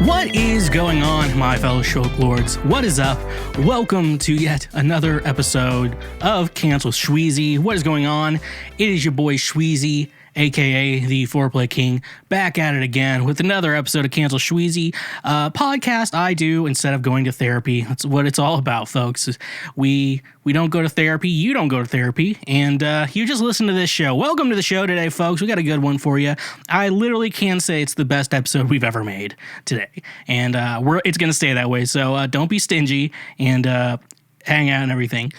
What is going on, my fellow Shulk Lords? What is up? Welcome to yet another episode of Cancel Schweezy. What is going on? It is your boy Schweezy, aka the Foreplay King, back at it again with another episode of Cancel Schweezy, podcast I do instead of going to therapy. That's what it's all about, folks. We don't go to therapy, you don't go to therapy, and you just listen to this show. Welcome to the show today, folks. We got a good one for you. I literally can say it's the best episode we've ever made today, and it's going to stay that way, so don't be stingy, and hang out and everything.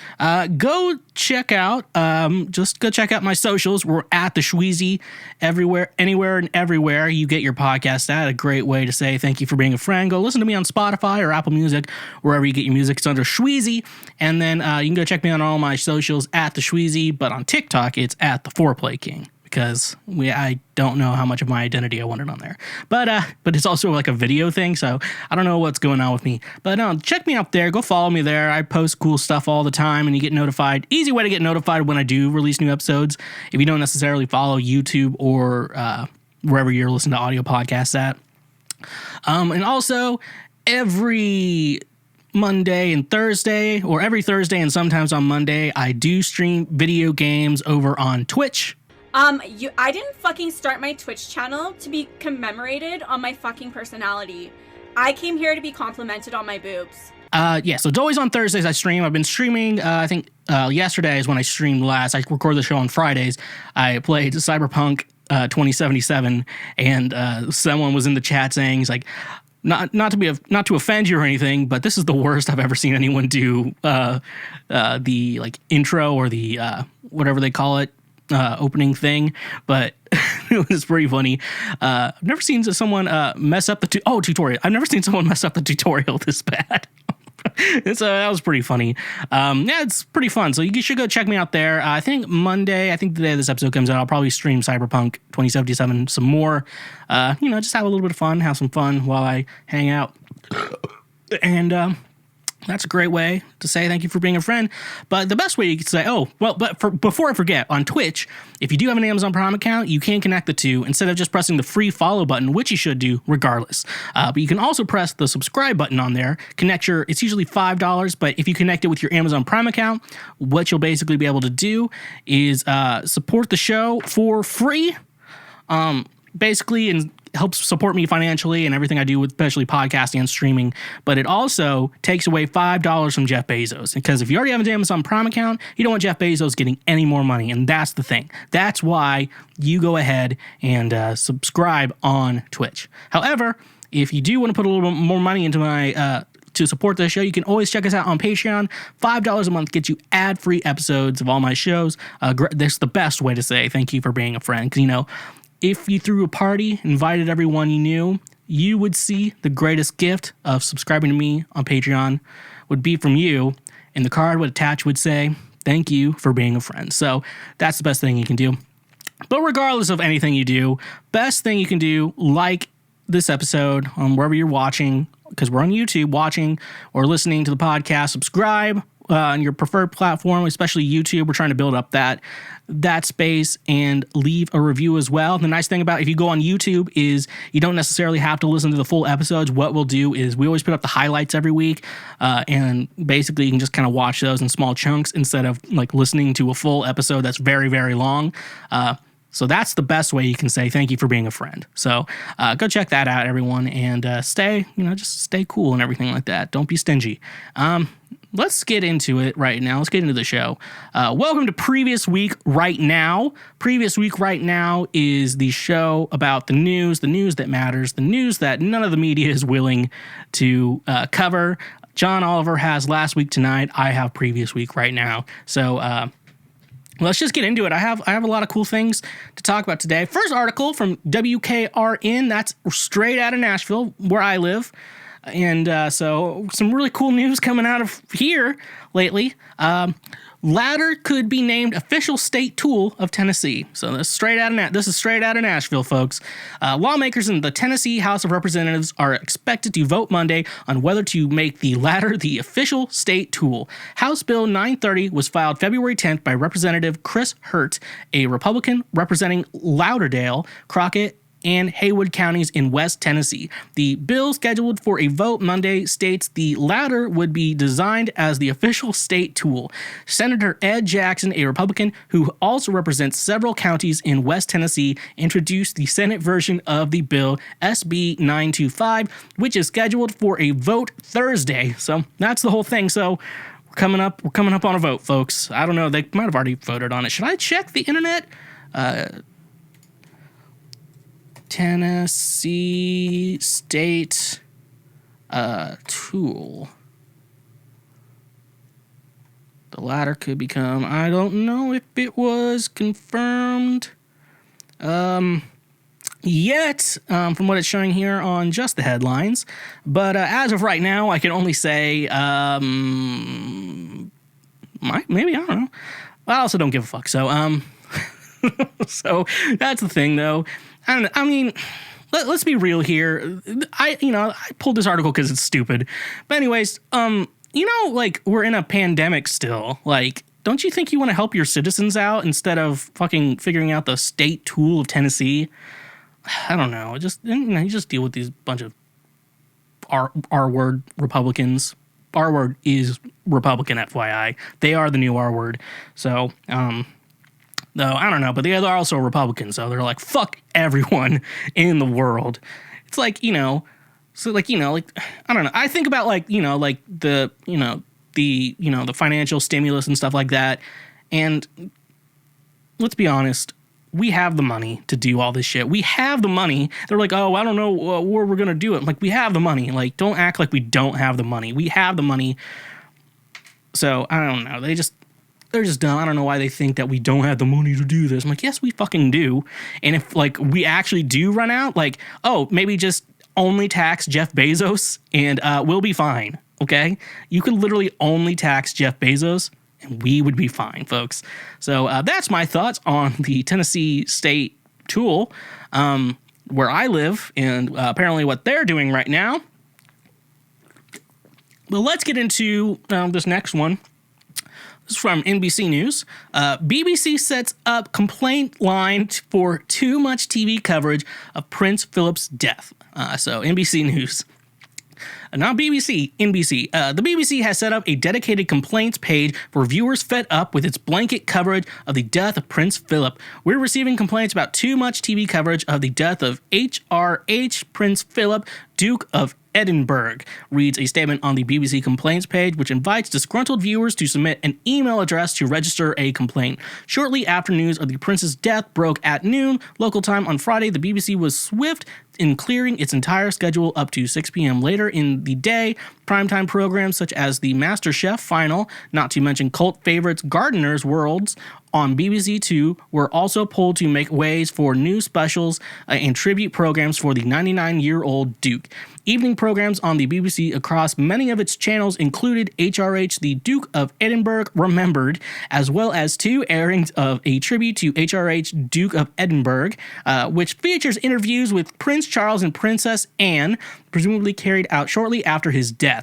Go check out my socials. We're at the Schweezy everywhere, anywhere and everywhere you get your podcast at. A great way to say thank you for being a friend. Go listen to me on Spotify or Apple Music, wherever you get your music. It's under Schweezy. And then you can go check me on all my socials at the Schweezy, but on TikTok, it's at the Foreplay King. Because I don't know how much of my identity I wanted on there. But it's also like a video thing, so I don't know what's going on with me. But check me out there. Go follow me there. I post cool stuff all the time, and you get notified. Easy way to get notified when I do release new episodes. If you don't necessarily follow YouTube or wherever you're listening to audio podcasts at. And also, every Monday and Thursday, or every Thursday and sometimes on Monday, I do stream video games over on Twitch. I didn't fucking start my Twitch channel to be commemorated on my fucking personality. I came here to be complimented on my boobs. So it's always on Thursdays I stream. I've been streaming, I think yesterday is when I streamed last. I record the show on Fridays. I played Cyberpunk 2077, and someone was in the chat saying, he's like, not to offend you or anything, but this is the worst I've ever seen anyone do the like intro or the whatever they call it. Opening thing, but it was pretty funny. I've never seen someone mess up the tutorial. I've never seen someone mess up the tutorial this bad. That was pretty funny. It's pretty fun. So you should go check me out there. I think Monday, the day this episode comes out, I'll probably stream Cyberpunk 2077 some more. Just have a little bit of fun, have some fun while I hang out. And that's a great way to say thank you for being a friend. But the best way you could say, before I forget, on Twitch, if you do have an Amazon Prime account, you can connect the two instead of just pressing the free follow button, which you should do regardless. But you can also press the subscribe button on there. It's usually $5, but if you connect it with your Amazon Prime account, what you'll basically be able to do is support the show for free. Basically, and helps support me financially and everything I do, with especially podcasting and streaming. But it also takes away $5 from Jeff Bezos, because if you already have an Amazon Prime account, you don't want Jeff Bezos getting any more money, and that's the thing. That's why you go ahead and subscribe on Twitch. However, if you do want to put a little bit more money into my to support the show, you can always check us out on Patreon. $5 a month gets you ad-free episodes of all my shows. That's the best way to say thank you for being a friend, because if you threw a party, invited everyone you knew, you would see the greatest gift of subscribing to me on Patreon would be from you, and the card would say, thank you for being a friend. So that's the best thing you can do. But regardless of anything you do, best thing you can do, like this episode on wherever you're watching, because we're on YouTube watching or listening to the podcast, subscribe on your preferred platform, especially YouTube. We're trying to build up that space, and leave a review as well. The nice thing about if you go on YouTube is you don't necessarily have to listen to the full episodes. What we'll do is we always put up the highlights every week, and basically you can just kind of watch those in small chunks instead of like listening to a full episode that's very, very long. So that's the best way you can say thank you for being a friend. So go check that out, everyone, and just stay cool and everything like that. Don't be stingy. Let's get into it right now. Let's get into the show. Welcome to Previous Week Right Now. Previous Week Right Now is the show about the news that matters, the news that none of the media is willing to cover. John Oliver has Last Week Tonight. I have Previous Week Right Now. So let's just get into it. I have a lot of cool things to talk about today. First article from WKRN. That's straight out of Nashville, where I live. And so some really cool news coming out of here lately. Ladder could be named official state tool of Tennessee. So this is straight out of Nashville, folks. Lawmakers in the Tennessee House of Representatives are expected to vote Monday on whether to make the ladder the official state tool. House Bill 930 was filed February 10th by Representative Chris Hurt, a Republican representing Lauderdale, Crockett, and Haywood counties in West Tennessee. The bill scheduled for a vote Monday states the latter would be designed as the official state tool. Senator Ed Jackson, a Republican who also represents several counties in West Tennessee, introduced the Senate version of the bill, SB 925, which is scheduled for a vote Thursday. So that's the whole thing. So we're coming up on a vote, folks. I don't know. They might have already voted on it. Should I check the internet? Tennessee State tool. The latter could become, I don't know if it was confirmed yet, from what it's showing here on just the headlines. But as of right now, I can only say, maybe, I don't know. I also don't give a fuck. So, so that's the thing, though. I mean, let's be real here. I pulled this article because it's stupid. But anyways, like, we're in a pandemic still. Like, don't you think you want to help your citizens out instead of fucking figuring out the state tool of Tennessee? I don't know. You just deal with these bunch of R-word Republicans. R-word is Republican, FYI. They are the new R-word. So, though, I don't know. But they're also Republicans, so they're like, fuck everyone in the world. It's like, so like, like, I don't know. I think about like, like the financial stimulus and stuff like that. And let's be honest, we have the money to do all this shit. We have the money. They're like, oh, I don't know where we're going to do it. Like, we have the money. Like, don't act like we don't have the money. We have the money. So, I don't know. They're just dumb. I don't know why they think that we don't have the money to do this. I'm like, yes, we fucking do. And if, like, we actually do run out, like, oh, maybe just only tax Jeff Bezos and we'll be fine, okay? You could literally only tax Jeff Bezos and we would be fine, folks. So that's my thoughts on the Tennessee State tool, where I live, and apparently what they're doing right now. But let's get into this next one. This is from NBC News. BBC sets up complaint line for too much TV coverage of Prince Phillips' death. So NBC News. Not BBC, NBC. The BBC has set up a dedicated complaints page for viewers fed up with its blanket coverage of the death of Prince Philip. We're receiving complaints about too much TV coverage of the death of HRH Prince Philip, Duke of Edinburgh, reads a statement on the BBC complaints page, which invites disgruntled viewers to submit an email address to register a complaint. Shortly after news of the prince's death broke at noon local time on Friday, the BBC was swift in clearing its entire schedule up to 6 p.m. Later in the day. Primetime programs such as the MasterChef final, not to mention cult favorites Gardener's Worlds on BBC Two, were also pulled to make ways for new specials and tribute programs for the 99-year-old Duke. Evening programs on the BBC across many of its channels included HRH, the Duke of Edinburgh Remembered, as well as 2 airings of a tribute to HRH, Duke of Edinburgh, which features interviews with Prince Charles and Princess Anne, presumably carried out shortly after his death.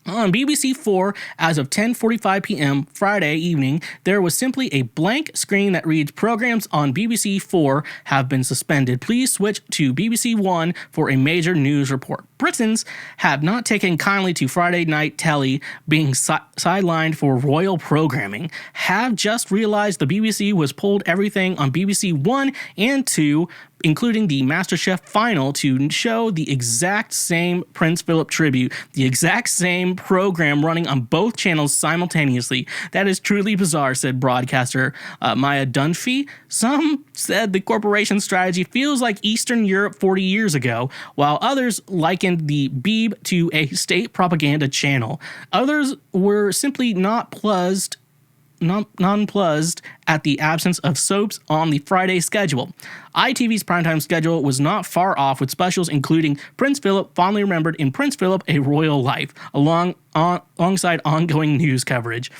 On BBC 4, as of 10:45 p.m. Friday evening, there was simply a blank screen that reads, "Programs on BBC 4 have been suspended. Please switch to BBC 1 for a major news report." Britons have not taken kindly to Friday night telly being sidelined for royal programming, have just realized the BBC was pulled everything on BBC 1 and 2, including the MasterChef final, to show the exact same Prince Philip tribute, the exact same program running on both channels simultaneously. That is truly bizarre, said broadcaster Maya Dunphy. Some said the corporation's strategy feels like Eastern Europe 40 years ago, while others likened the Beeb to a state propaganda channel. Others were simply nonplussed at the absence of soaps on the Friday schedule. ITV's primetime schedule was not far off, with specials including Prince Philip, fondly remembered in Prince Philip, A Royal Life, alongside ongoing news coverage.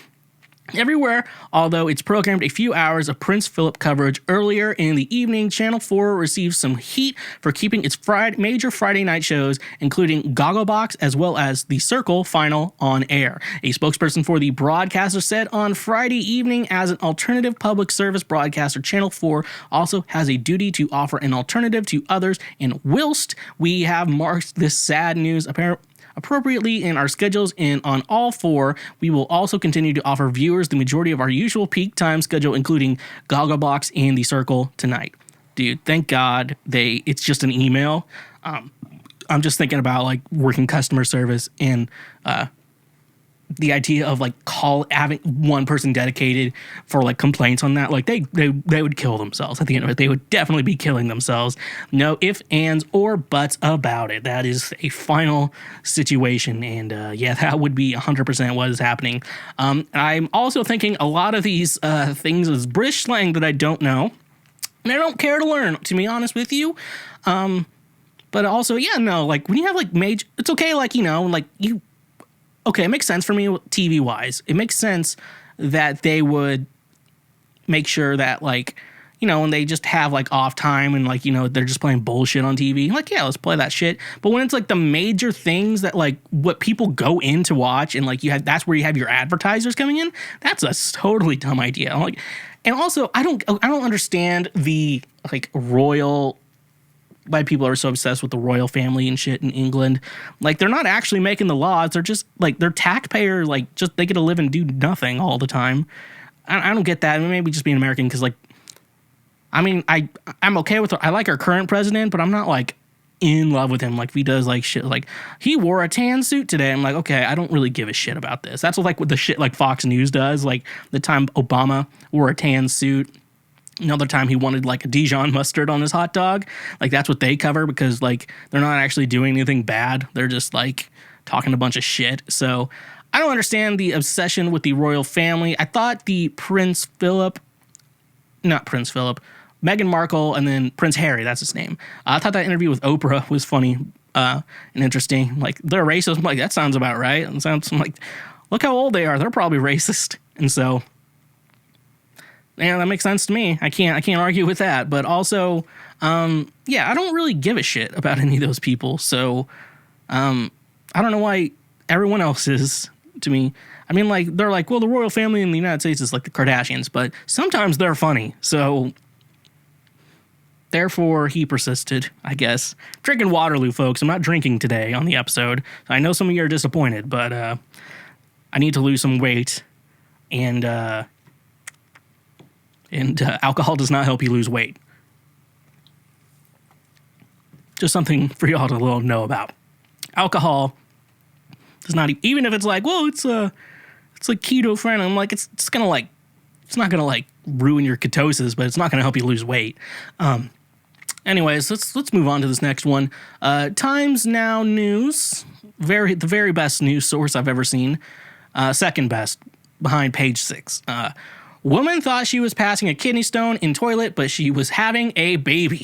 everywhere, although it's programmed a few hours of Prince Philip coverage earlier in the evening. Channel 4 received some heat for keeping its major Friday night shows, including Gogglebox as well as The Circle final, on air. A spokesperson for the broadcaster said on Friday evening, as an alternative public service broadcaster, Channel 4 also has a duty to offer an alternative to others, and whilst we have marked this sad news appropriately in our schedules and on all four, we will also continue to offer viewers the majority of our usual peak time schedule, including Gogglebox and The Circle tonight. Dude, thank God it's just an email. I'm just thinking about like working customer service and the idea of like having one person dedicated for like complaints on that. Like they would kill themselves at the end of it. They would definitely be killing themselves. No ifs, ands, or buts about it. That is a final situation. And yeah, that would be 100% what is happening. I'm also thinking a lot of these things is British slang that I don't know. And I don't care to learn, to be honest with you. But also, yeah, no, like when you have like major, it's okay. Like, you know, like okay, it makes sense for me TV-wise. It makes sense that they would make sure that, like, you know, when they just have, like, off time and, like, you know, they're just playing bullshit on TV, like, yeah, let's play that shit. But when it's, like, the major things that, like, what people go in to watch and, like, that's where you have your advertisers coming in, that's a totally dumb idea. I'm like, and also, I don't understand the, like, royal... why people are so obsessed with the royal family and shit in England. Like, they're not actually making the laws. They're just, like, they're taxpayer, like, just they get to live and do nothing all the time. I don't get that. I mean, maybe just being American, because, like, I mean, I'm okay with I like our current president, but I'm not, like, in love with him. Like, if he does, like, shit, like, he wore a tan suit today. I'm like, okay, I don't really give a shit about this. That's what the shit, like, Fox News does. Like, the time Obama wore a tan suit. Another time he wanted like a Dijon mustard on his hot dog. Like that's what they cover because like they're not actually doing anything bad. They're just like talking a bunch of shit. So I don't understand the obsession with the royal family. I thought the Meghan Markle and then Prince Harry, that's his name. I thought that interview with Oprah was funny and interesting. Like they're racist. I'm like, that sounds about right. And I'm like, look how old they are. They're probably racist. And so... yeah, that makes sense to me. I can't argue with that. But also, yeah, I don't really give a shit about any of those people. So, I don't know why everyone else is to me. I mean, like, they're like, well, the royal family in the United States is like the Kardashians, but sometimes they're funny. So, therefore, he persisted, I guess. Drinking Waterloo, folks. I'm not drinking today on the episode. I know some of you are disappointed, but I need to lose some weight. And alcohol does not help you lose weight. Just something for y'all to know about. Alcohol does not, even if it's like, well, it's like keto friendly. I'm like, it's not gonna like ruin your ketosis, but it's not gonna help you lose weight. Anyways, let's move on to this next one. Times Now News, the very best news source I've ever seen. Second best behind Page 6. Woman thought she was passing a kidney stone in toilet, but she was having a baby.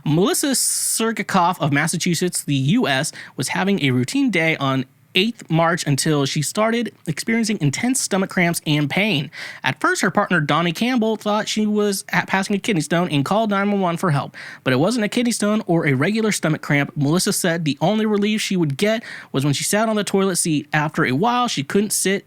Melissa Sergikoff of Massachusetts, the U.S., was having a routine day on 8th March until she started experiencing intense stomach cramps and pain. At first, her partner, Donnie Campbell, thought she was passing a kidney stone and called 911 for help. But it wasn't a kidney stone or a regular stomach cramp. Melissa said the only relief she would get was when she sat on the toilet seat. After a while, she couldn't sit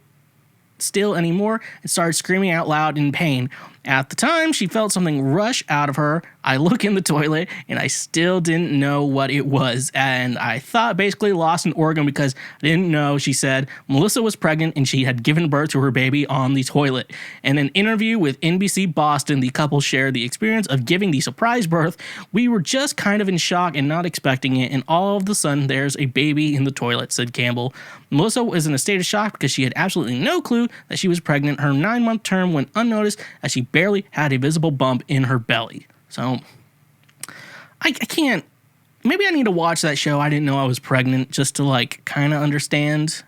still anymore and started screaming out loud in pain. At the time, she felt something rush out of her. I look in the toilet and I still didn't know what it was. And I thought basically lost an organ because I didn't know. She said Melissa was pregnant and she had given birth to her baby on the toilet. In an interview with NBC Boston, the couple shared the experience of giving the surprise birth. We were just kind of in shock and not expecting it. And all of a sudden, there's a baby in the toilet, said Campbell. Melissa was in a state of shock because she had absolutely no clue that she was pregnant. Her 9-month term went unnoticed as she barely had a visible bump in her belly. So, I can't... Maybe I need to watch that show, I Didn't Know I Was Pregnant, just to, like, kind of understand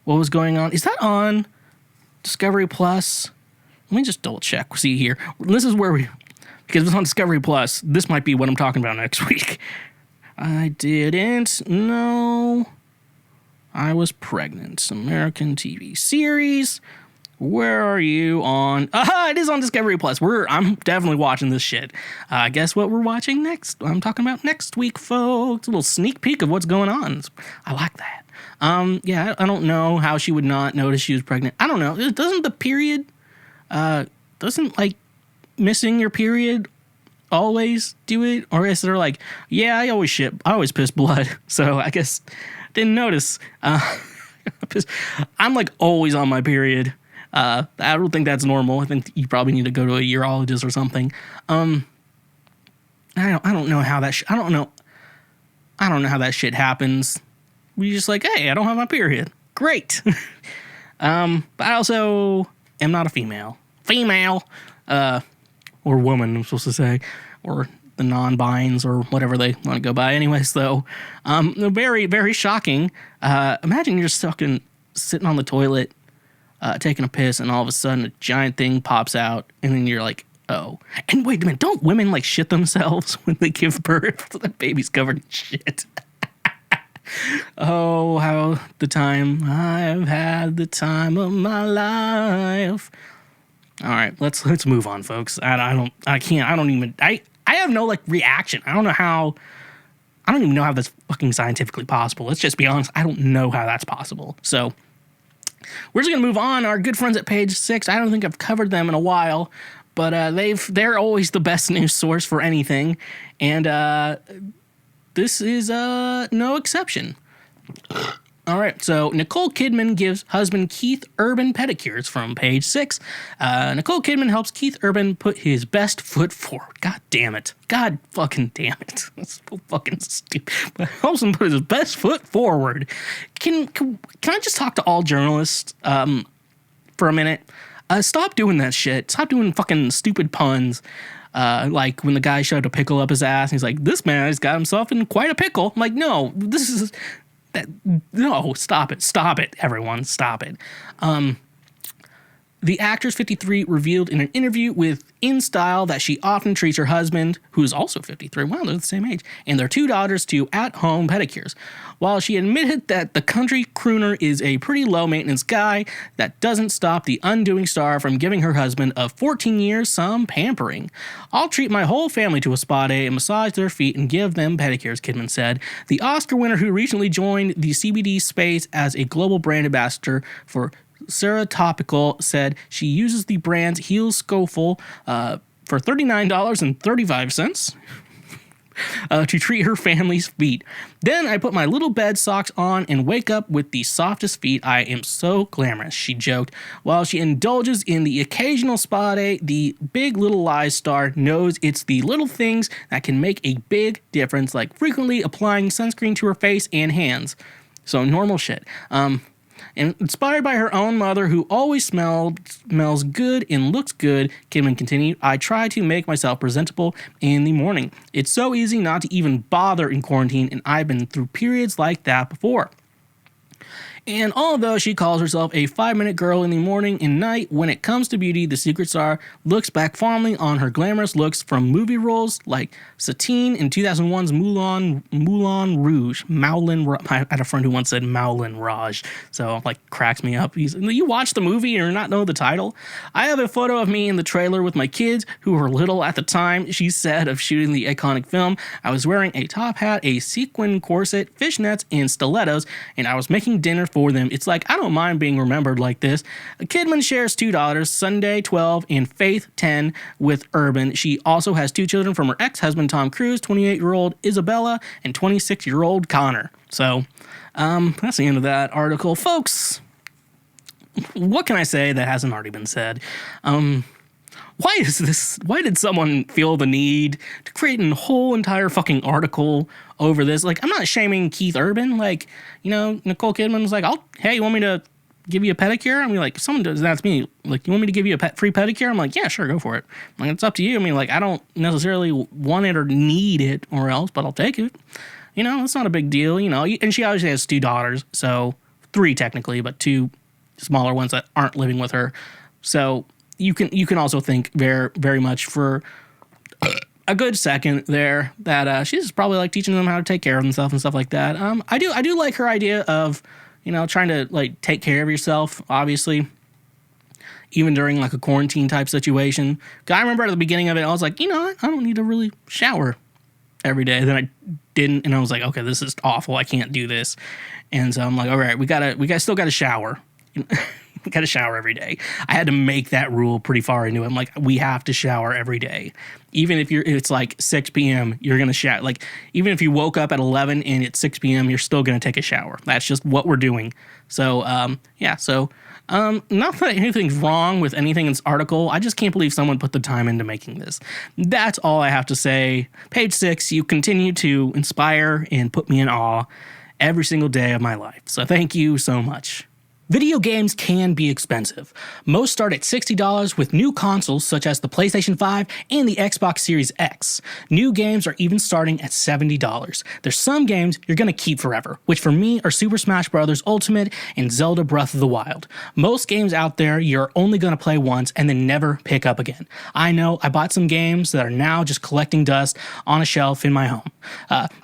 what was going on. Is that on Discovery Plus? Let me just double check. See here. This is where because if it's on Discovery Plus, this might be what I'm talking about next week. I didn't know I was pregnant. American TV series. Where are you on? Aha, it is on Discovery Plus. I'm definitely watching this shit. Guess what we're watching next? I'm talking about next week, folks. A little sneak peek of what's going on. I like that. Yeah, I don't know how she would not notice she was pregnant. I don't know. Doesn't the period, doesn't like missing your period always do it? Or is there like, yeah, I always piss blood. So I guess didn't notice. I'm like always on my period. I don't think that's normal. I think you probably need to go to a urologist or something. I don't know how that I don't know how that shit happens. We just like, hey, I don't have my period. Great. But I also am not a female, or woman, I'm supposed to say, or the non-binds or whatever they want to go by. Anyways, though, very, very shocking. Imagine you're just fucking sitting on the toilet, taking a piss, and all of a sudden a giant thing pops out, and then you're like, oh. And wait a minute, don't women like shit themselves when they give birth? The baby's covered in shit. Oh, how the time I've had the time of my life. All right, let's move on, folks. I have no like reaction. I don't even know how that's fucking scientifically possible. Let's just be honest. I don't know how that's possible. So we're just gonna move on. Our good friends at Page 6. I don't think I've covered them in a while, but they're always the best news source for anything, and this is no exception. All right, so Nicole Kidman gives husband Keith Urban pedicures from Page 6. Nicole Kidman helps Keith Urban put his best foot forward. God damn it. God fucking damn it. That's so fucking stupid. But helps him put his best foot forward. Can I just talk to all journalists for a minute? Stop doing that shit. Stop doing fucking stupid puns. Like when the guy shoved a pickle up his ass, and he's like, this man has got himself in quite a pickle. I'm like, no, no, stop it, everyone, stop it. The actress 53 revealed in an interview with InStyle that she often treats her husband, who is also 53, wow, they're the same age, and their two daughters to at-home pedicures. While she admitted that the country crooner is a pretty low-maintenance guy, that doesn't stop the undoing star from giving her husband of 14 years some pampering. I'll treat my whole family to a spa day and massage their feet and give them pedicures, Kidman said. The Oscar winner who recently joined the CBD space as a global brand ambassador for Sarah Topical said she uses the brand's Heel Scoful for $39.35 to treat her family's feet. Then I put my little bed socks on and wake up with the softest feet. I am so glamorous, she joked. While she indulges in the occasional spa day, the Big Little Lies star knows it's the little things that can make a big difference, like frequently applying sunscreen to her face and hands. So normal shit. And inspired by her own mother, who always smells good and looks good, Kidman continued, I try to make myself presentable in the morning. It's so easy not to even bother in quarantine, and I've been through periods like that before. And although she calls herself a 5-minute girl in the morning and night, when it comes to beauty, the secret star looks back fondly on her glamorous looks from movie roles like Satine in 2001's Moulin Rouge. I had a friend who once said Moulin Rouge, so like cracks me up. You watch the movie and not know the title? I have a photo of me in the trailer with my kids who were little at the time, she said, of shooting the iconic film. I was wearing a top hat, a sequin corset, fishnets, and stilettos, and I was making dinner for them. It's like, I don't mind being remembered like this. Kidman shares two daughters, Sunday 12 and Faith 10, with Urban. She also has two children from her ex-husband Tom Cruise, 28-year-old Isabella and 26-year-old Connor. So that's the end of that article, folks. What can I say that hasn't already been said? Why did someone feel the need to create a whole entire fucking article over this? Like, I'm not shaming Keith Urban. Like, Nicole Kidman was like, hey, you want me to give you a pedicure? I mean, like, if someone does that to me, like, you want me to give you a free pedicure? I'm like, yeah, sure, go for it. Like, it's up to you. I mean, like, I don't necessarily want it or need it or else, but I'll take it. It's not a big deal, And she obviously has two daughters, so 3 technically, but 2 smaller ones that aren't living with her. So you can also think very, very much for a good second there that she's probably like teaching them how to take care of themselves and stuff like that. I do like her idea of trying to like take care of yourself. Obviously, even during like a quarantine type situation. 'Cause I remember at the beginning of it, I was like, I don't need to really shower every day. Then I didn't, and I was like, okay, this is awful. I can't do this. And so I'm like, all right, we still got to shower. We got to shower every day. I had to make that rule pretty far into it. I'm like, we have to shower every day. Even if it's like 6 p.m., you're going to shower. Like, even if you woke up at 11 and it's 6 p.m., you're still going to take a shower. That's just what we're doing. So, not that anything's wrong with anything in this article. I just can't believe someone put the time into making this. That's all I have to say. Page 6, you continue to inspire and put me in awe every single day of my life. So thank you so much. Video games can be expensive. Most start at $60 with new consoles such as the PlayStation 5 and the Xbox Series X. New games are even starting at $70. There's some games you're going to keep forever, which for me are Super Smash Bros. Ultimate and Zelda Breath of the Wild. Most games out there you're only going to play once and then never pick up again. I know I bought some games that are now just collecting dust on a shelf in my home.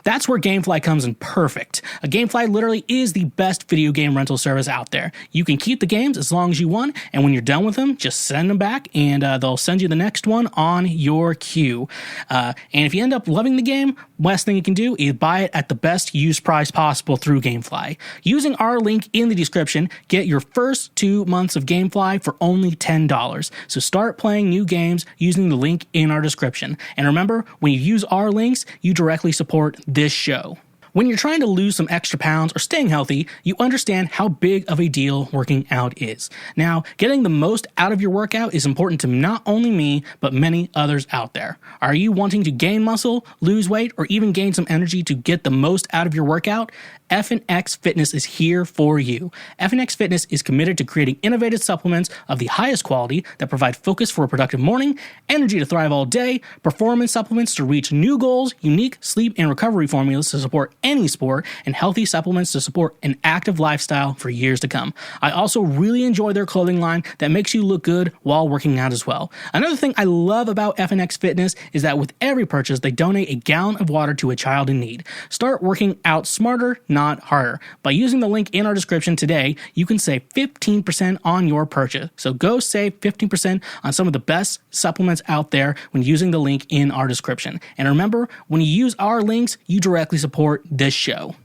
That's where Gamefly comes in perfect. Gamefly literally is the best video game rental service out there. You can keep the games as long as you want, and when you're done with them, just send them back, and they'll send you the next one on your queue. And if you end up loving the game, best thing you can do is buy it at the best used price possible through Gamefly. Using our link in the description, get your first 2 months of Gamefly for only $10. So start playing new games using the link in our description. And remember, when you use our links, you directly support this show. When you're trying to lose some extra pounds or staying healthy, you understand how big of a deal working out is. Now, getting the most out of your workout is important to not only me, but many others out there. Are you wanting to gain muscle, lose weight, or even gain some energy to get the most out of your workout? FNX Fitness is here for you. FNX Fitness is committed to creating innovative supplements of the highest quality that provide focus for a productive morning, energy to thrive all day, performance supplements to reach new goals, unique sleep and recovery formulas to support any sport, and healthy supplements to support an active lifestyle for years to come. I also really enjoy their clothing line that makes you look good while working out as well. Another thing I love about FNX Fitness is that with every purchase, they donate a gallon of water to a child in need. Start working out smarter, not harder. By using the link in our description today, you can save 15% on your purchase. So go save 15% on some of the best supplements out there when using the link in our description. And remember, when you use our links, you directly support this show.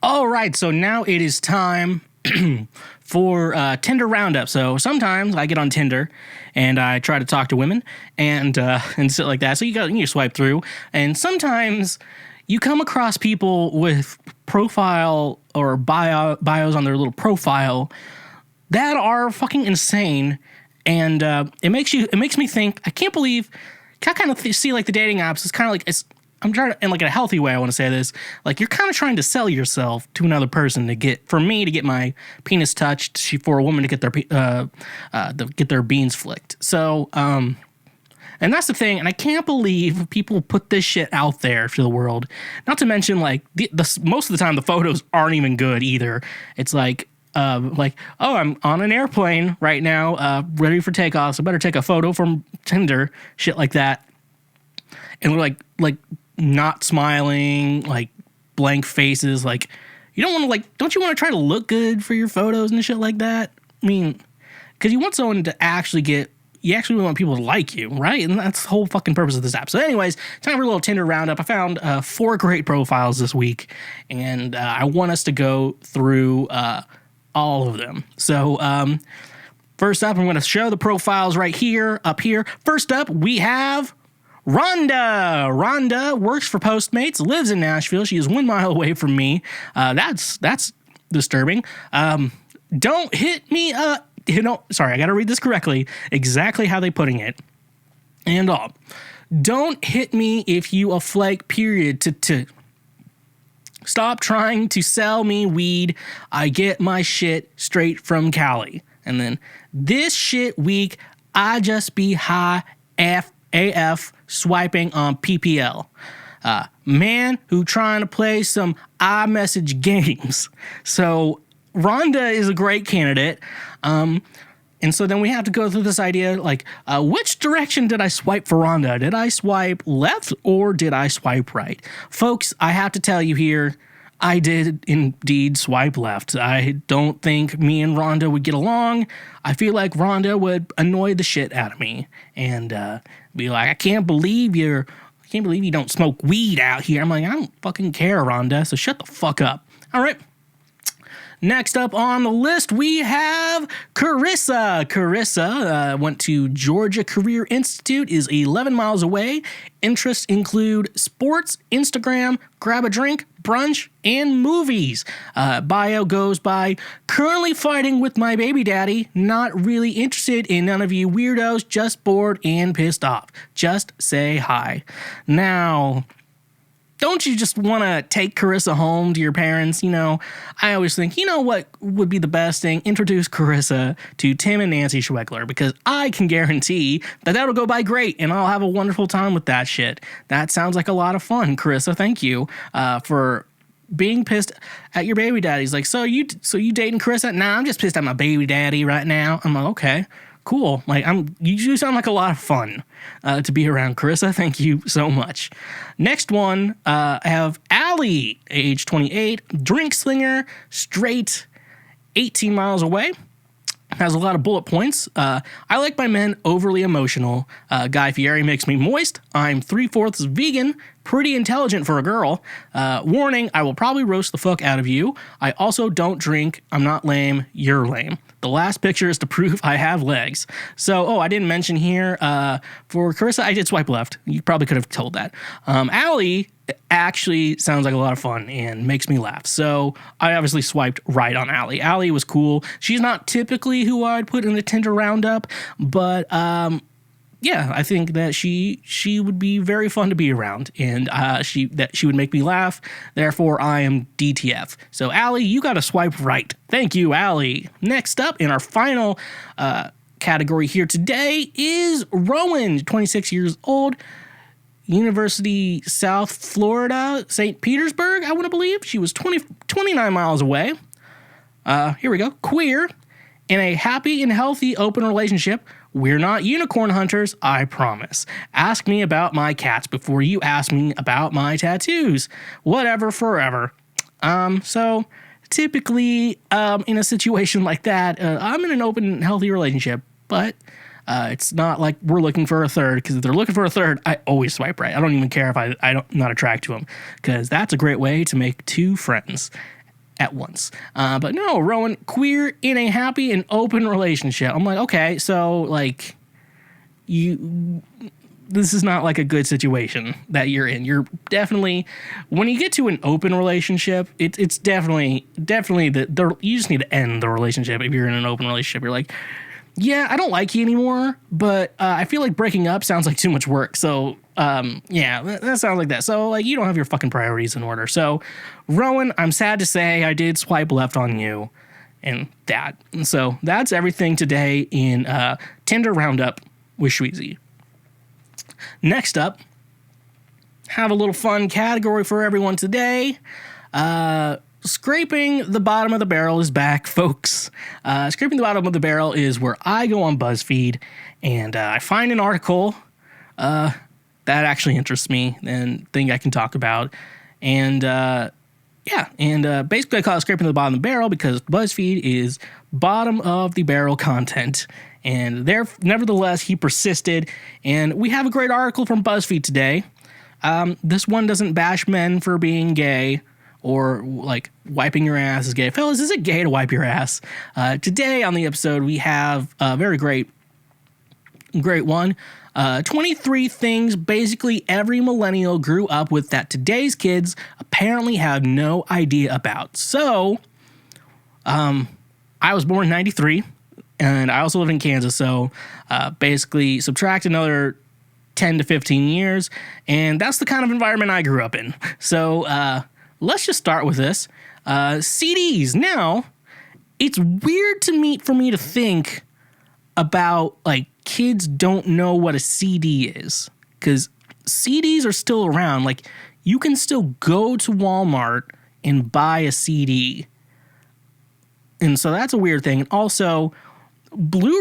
All right, so now it is time for Tinder Roundup. So sometimes I get on Tinder and I try to talk to women and shit like that. So you swipe through, and sometimes you come across people with profile or bios on their little profile that are fucking insane, and it makes me think. I can't believe. I kind of see like the dating apps. It's kind of like I'm trying to, in like a healthy way, I want to say this. Like, you're kind of trying to sell yourself to another person for me to get my penis touched, for a woman to get their beans flicked. So, and that's the thing, and I can't believe people put this shit out there to the world. Not to mention, like, most of the time the photos aren't even good either. It's like, oh, I'm on an airplane right now, ready for takeoff, so better take a photo from Tinder, shit like that. And we're like not smiling, like blank faces, like you don't want to, like, don't you want to try to look good for your photos and shit like that? I mean, because you want someone to you actually want people to like you, right? And that's the whole fucking purpose of this app. So anyways, time for a little Tinder roundup. I found 4 great profiles this week, and I want us to go through all of them. So first up, I'm going to show the profiles right here, up here. First up, we have Rhonda. Rhonda works for Postmates, lives in Nashville. She is 1 mile away from me. That's disturbing. Don't hit me up. Sorry, I got to read this correctly. Exactly how they putting it. And all. Don't hit me if you a flake, period. Stop trying to sell me weed. I get my shit straight from Cali. And then, this shit week, I just be high AF swiping on PPL. Man who trying to play some iMessage games. So Rhonda is a great candidate. And so then we have to go through this idea, like, which direction did I swipe for Rhonda? Did I swipe left or did I swipe right? Folks, I have to tell you here, I did indeed swipe left. I don't think me and Rhonda would get along. I feel like Rhonda would annoy the shit out of me and be like, I can't believe you don't smoke weed out here. I'm like, I don't fucking care, Rhonda, so shut the fuck up. All right. Next up on the list, we have Carissa. Carissa went to Georgia Career Institute, is 11 miles away. Interests include sports, Instagram, grab a drink, brunch, and movies. Bio goes by, currently fighting with my baby daddy, not really interested in none of you weirdos, just bored and pissed off. Just say hi. Now, don't you just want to take Carissa home to your parents? You know, I always think, you know what would be the best thing? Introduce Carissa to Tim and Nancy Schweckler, because I can guarantee that that'll go by great and I'll have a wonderful time with that shit. That sounds like a lot of fun, Carissa. Thank you for being pissed at your baby daddy. He's like, so you dating Carissa? Nah, I'm just pissed at my baby daddy right now. I'm like, okay. Cool. Like you sound like a lot of fun to be around, Carissa. Thank you so much. Next one, I have Allie, age 28, drink slinger, straight, 18 miles away. Has a lot of bullet points. I like my men overly emotional. Guy Fieri makes me moist. I'm 3/4 vegan. Pretty intelligent for a girl. Warning, I will probably roast the fuck out of you. I also don't drink. I'm not lame. You're lame. The last picture is to prove I have legs. So, I didn't mention here, for Carissa, I did swipe left. You probably could have told that. Allie actually sounds like a lot of fun and makes me laugh. So I obviously swiped right on Allie. Allie was cool. She's not typically who I'd put in the Tinder roundup, but yeah, I think that she would be very fun to be around, and she would make me laugh. Therefore, I am DTF. So Allie, you got to swipe right. Thank you, Allie. Next up in our final category here today is Rowan, 26 years old. University, South Florida, St. Petersburg, I want to believe. She was 29 miles away. Here we go. Queer, in a happy and healthy open relationship. We're not unicorn hunters, I promise. Ask me about my cats before you ask me about my tattoos. Whatever, forever. So typically, in a situation like that, I'm in an open and healthy relationship, but it's not like we're looking for a third, because if they're looking for a third, I always swipe right. I don't even care if I'm not attracted to them, because that's a great way to make two friends at once. But no, Rowan, queer in a happy and open relationship. I'm like, okay, so like this is not like a good situation that you're in. You're definitely, when you get to an open relationship, it's definitely you just need to end the relationship. If you're in an open relationship, you're like, yeah, I don't like you anymore, but I feel like breaking up sounds like too much work. So, yeah, that sounds like that. So, like, you don't have your fucking priorities in order. So, Rowan, I'm sad to say I did swipe left on you and that. And so, that's everything today in Tinder Roundup with Schweezy. Next up, have a little fun category for everyone today. Scraping the bottom of the barrel is back, folks. Scraping the bottom of the barrel is where I go on Buzzfeed and I find an article that actually interests me and think I can talk about. And basically I call it scraping the bottom of the barrel because Buzzfeed is bottom of the barrel content. And nevertheless, he persisted. And we have a great article from Buzzfeed today. This one doesn't bash men for being gay, or like wiping your ass is gay. Fellas, is it gay to wipe your ass? Today on the episode, we have a very great one. 23 things basically every millennial grew up with that today's kids apparently have no idea about. So, I was born in 93, and I also live in Kansas. So, basically subtract another 10 to 15 years, and that's the kind of environment I grew up in. So, let's just start with this. CDs. Now, it's weird for me to think about, like, kids don't know what a CD is. Because CDs are still around. Like, you can still go to Walmart and buy a CD. And so that's a weird thing. And also,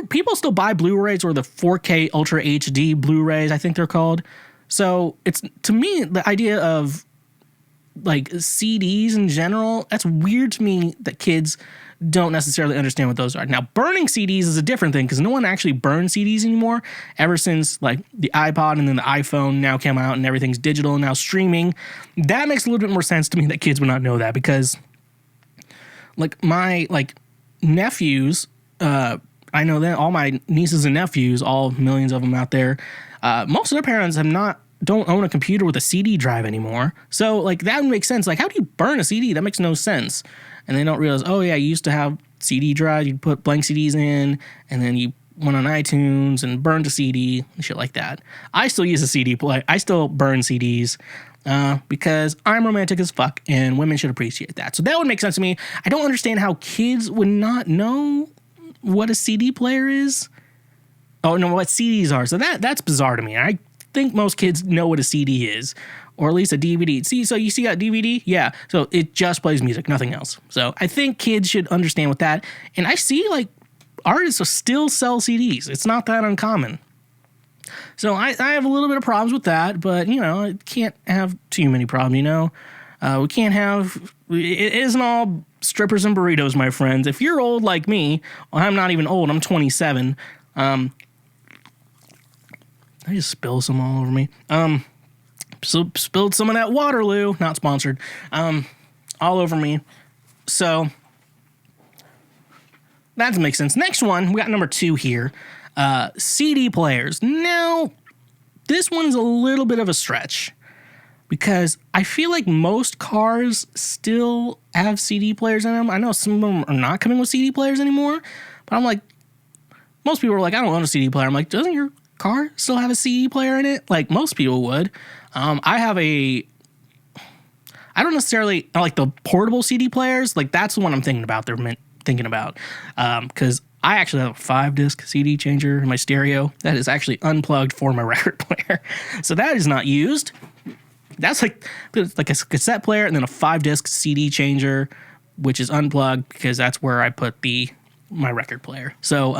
people still buy Blu-rays, or the 4K Ultra HD Blu-rays, I think they're called. So, it's, to me, the idea of like CDs in general, that's weird to me that kids don't necessarily understand what those are. Now, burning CDs is a different thing because no one actually burns CDs anymore ever since like the iPod and then the iPhone now came out and everything's digital and now streaming. That makes a little bit more sense to me that kids would not know that because like my like nephews, I know that all my nieces and nephews, all millions of them out there, most of their parents don't own a computer with a CD drive anymore. So like that would make sense. Like how do you burn a CD? That makes no sense. And they don't realize, oh yeah, you used to have CD drives, you'd put blank CDs in, and then you went on iTunes and burned a CD and shit like that. I still use a CD player. I still burn CDs because I'm romantic as fuck and women should appreciate that. So that would make sense to me. I don't understand how kids would not know what a CD player is. Oh no, what CDs are. So that's bizarre to me. I think most kids know what a CD is, or at least a DVD. See, so you see that DVD? Yeah. So it just plays music, nothing else. So I think kids should understand with that. And I see like artists still sell CDs. It's not that uncommon. So I have a little bit of problems with that, but you know, it can't have too many problems, you know. We can't have, it isn't all strippers and burritos, my friends. If you're old like me, well, I'm not even old, I'm 27. I just spilled some all over me. So spilled some of that Waterloo, not sponsored, all over me. So that makes sense. Next one, we got number 2 here. CD players. Now, this one's a little bit of a stretch because I feel like most cars still have CD players in them. I know some of them are not coming with CD players anymore, but I'm like, most people are like, I don't own a CD player. I'm like, doesn't your car still have a CD player in it? Like most people would. I don't necessarily like the portable CD players. Like that's the one I'm thinking about. Thinking about because I actually have a 5-disc CD changer in my stereo that is actually unplugged for my record player. So that is not used. That's like a cassette player and then a 5-disc CD changer, which is unplugged because that's where I put my record player. So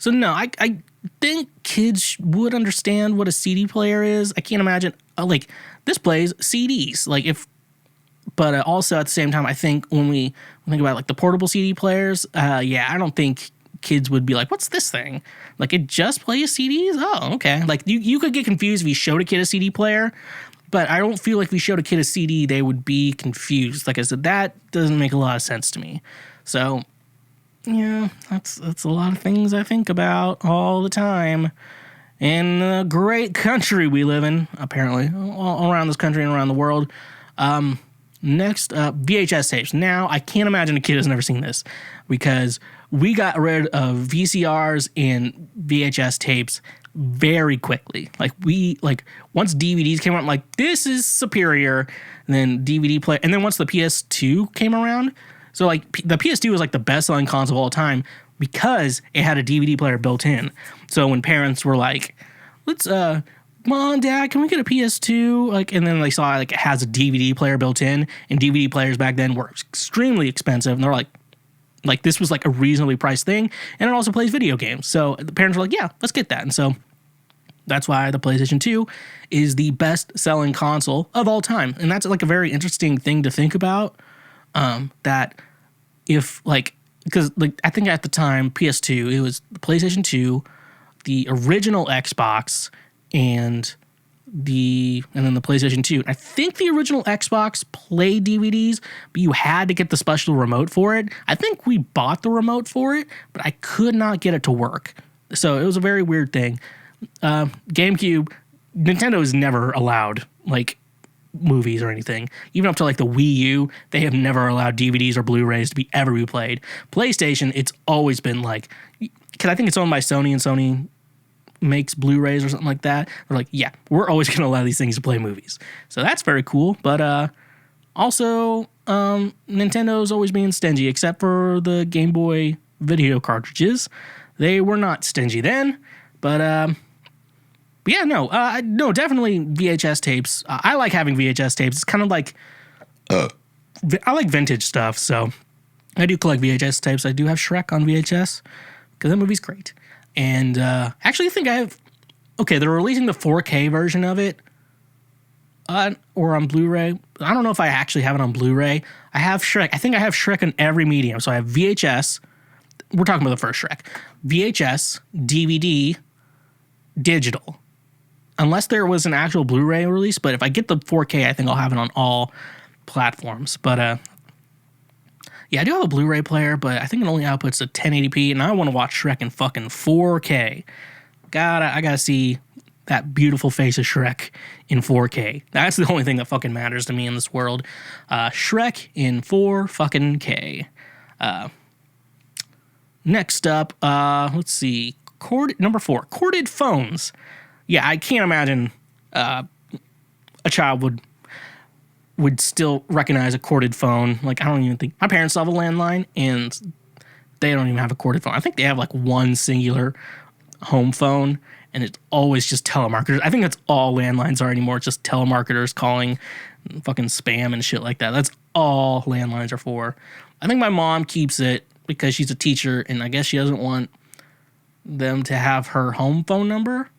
no, I think kids would understand what a CD player is. I can't imagine like this plays CDs. Like but also at the same time, I think when we think about like the portable CD players, I don't think kids would be like, what's this thing? Like it just plays CDs? Oh, okay. Like you could get confused if you showed a kid a CD player, but I don't feel like if we showed a kid a CD, they would be confused. Like I said, that doesn't make a lot of sense to me. So yeah, that's a lot of things I think about all the time. In the great country we live in, apparently, all around this country and around the world. Next up, VHS tapes. Now, I can't imagine a kid has never seen this because we got rid of VCRs and VHS tapes very quickly. Once DVDs came out, I'm like, this is superior. And then DVD player. And then once the PS2 came around, so like the PS2 was like the best selling console of all time because it had a DVD player built in. So when parents were like, let's Mom, Dad, can we get a PS2? And then they saw it has a DVD player built in, and DVD players back then were extremely expensive, and they're like this was like a reasonably priced thing, and it also plays video games. So the parents were like, yeah, let's get that. And so that's why the PlayStation 2 is the best selling console of all time. And that's like a very interesting thing to think about. That if because I think at the time PS2, it was the PlayStation 2, the original Xbox, and then the PlayStation 2. I think the original Xbox played DVDs, but you had to get the special remote for it. I think we bought the remote for it, but I could not get it to work. So it was a very weird thing. GameCube, Nintendo has never allowed movies or anything. Even up to the Wii U, they have never allowed DVDs or Blu-rays to be ever replayed. PlayStation, it's always been because I think it's owned by Sony, and Sony makes Blu-rays or something like that. They're like, yeah, we're always going to allow these things to play movies. So that's very cool. But also, Nintendo's always being stingy, except for the Game Boy video cartridges. They were not stingy then. But yeah, no, definitely VHS tapes. I like having VHS tapes. It's kind of like, I like vintage stuff. So I do collect VHS tapes. I do have Shrek on VHS because that movie's great. And actually, I think they're releasing the 4K version of it or on Blu-ray. I don't know if I actually have it on Blu-ray. I have Shrek. I think I have Shrek in every medium. So I have VHS. We're talking about the first Shrek. VHS, DVD, digital. Unless there was an actual Blu-ray release. But if I get the 4K, I think I'll have it on all platforms. But yeah, I do have a Blu-ray player, but I think it only outputs to 1080p. And I want to watch Shrek in fucking 4K. I gotta see that beautiful face of Shrek in 4K. That's the only thing that fucking matters to me in this world. Shrek in 4 fucking K. Next up, let's see. Number 4, corded phones. Yeah, I can't imagine a child would still recognize a corded phone. Like, I don't even think... My parents still have a landline, and they don't even have a corded phone. I think they have, like, one singular home phone, and it's always just telemarketers. I think that's all landlines are anymore. It's just telemarketers calling fucking spam and shit like that. That's all landlines are for. I think my mom keeps it because she's a teacher, and I guess she doesn't want them to have her home phone number.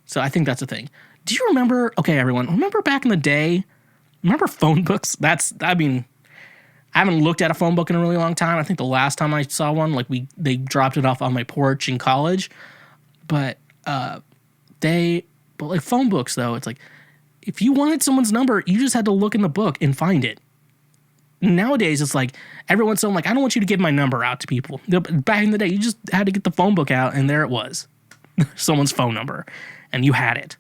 So I think that's a thing. Do you remember... Okay, everyone. Remember back in the day... Remember phone books? I haven't looked at a phone book in a really long time. I think the last time I saw one, like they dropped it off on my porch in college. But like phone books though, it's like if you wanted someone's number, you just had to look in the book and find it. Nowadays, it's like everyone's so like, I don't want you to give my number out to people. Back in the day, you just had to get the phone book out, and there it was, someone's phone number, and you had it.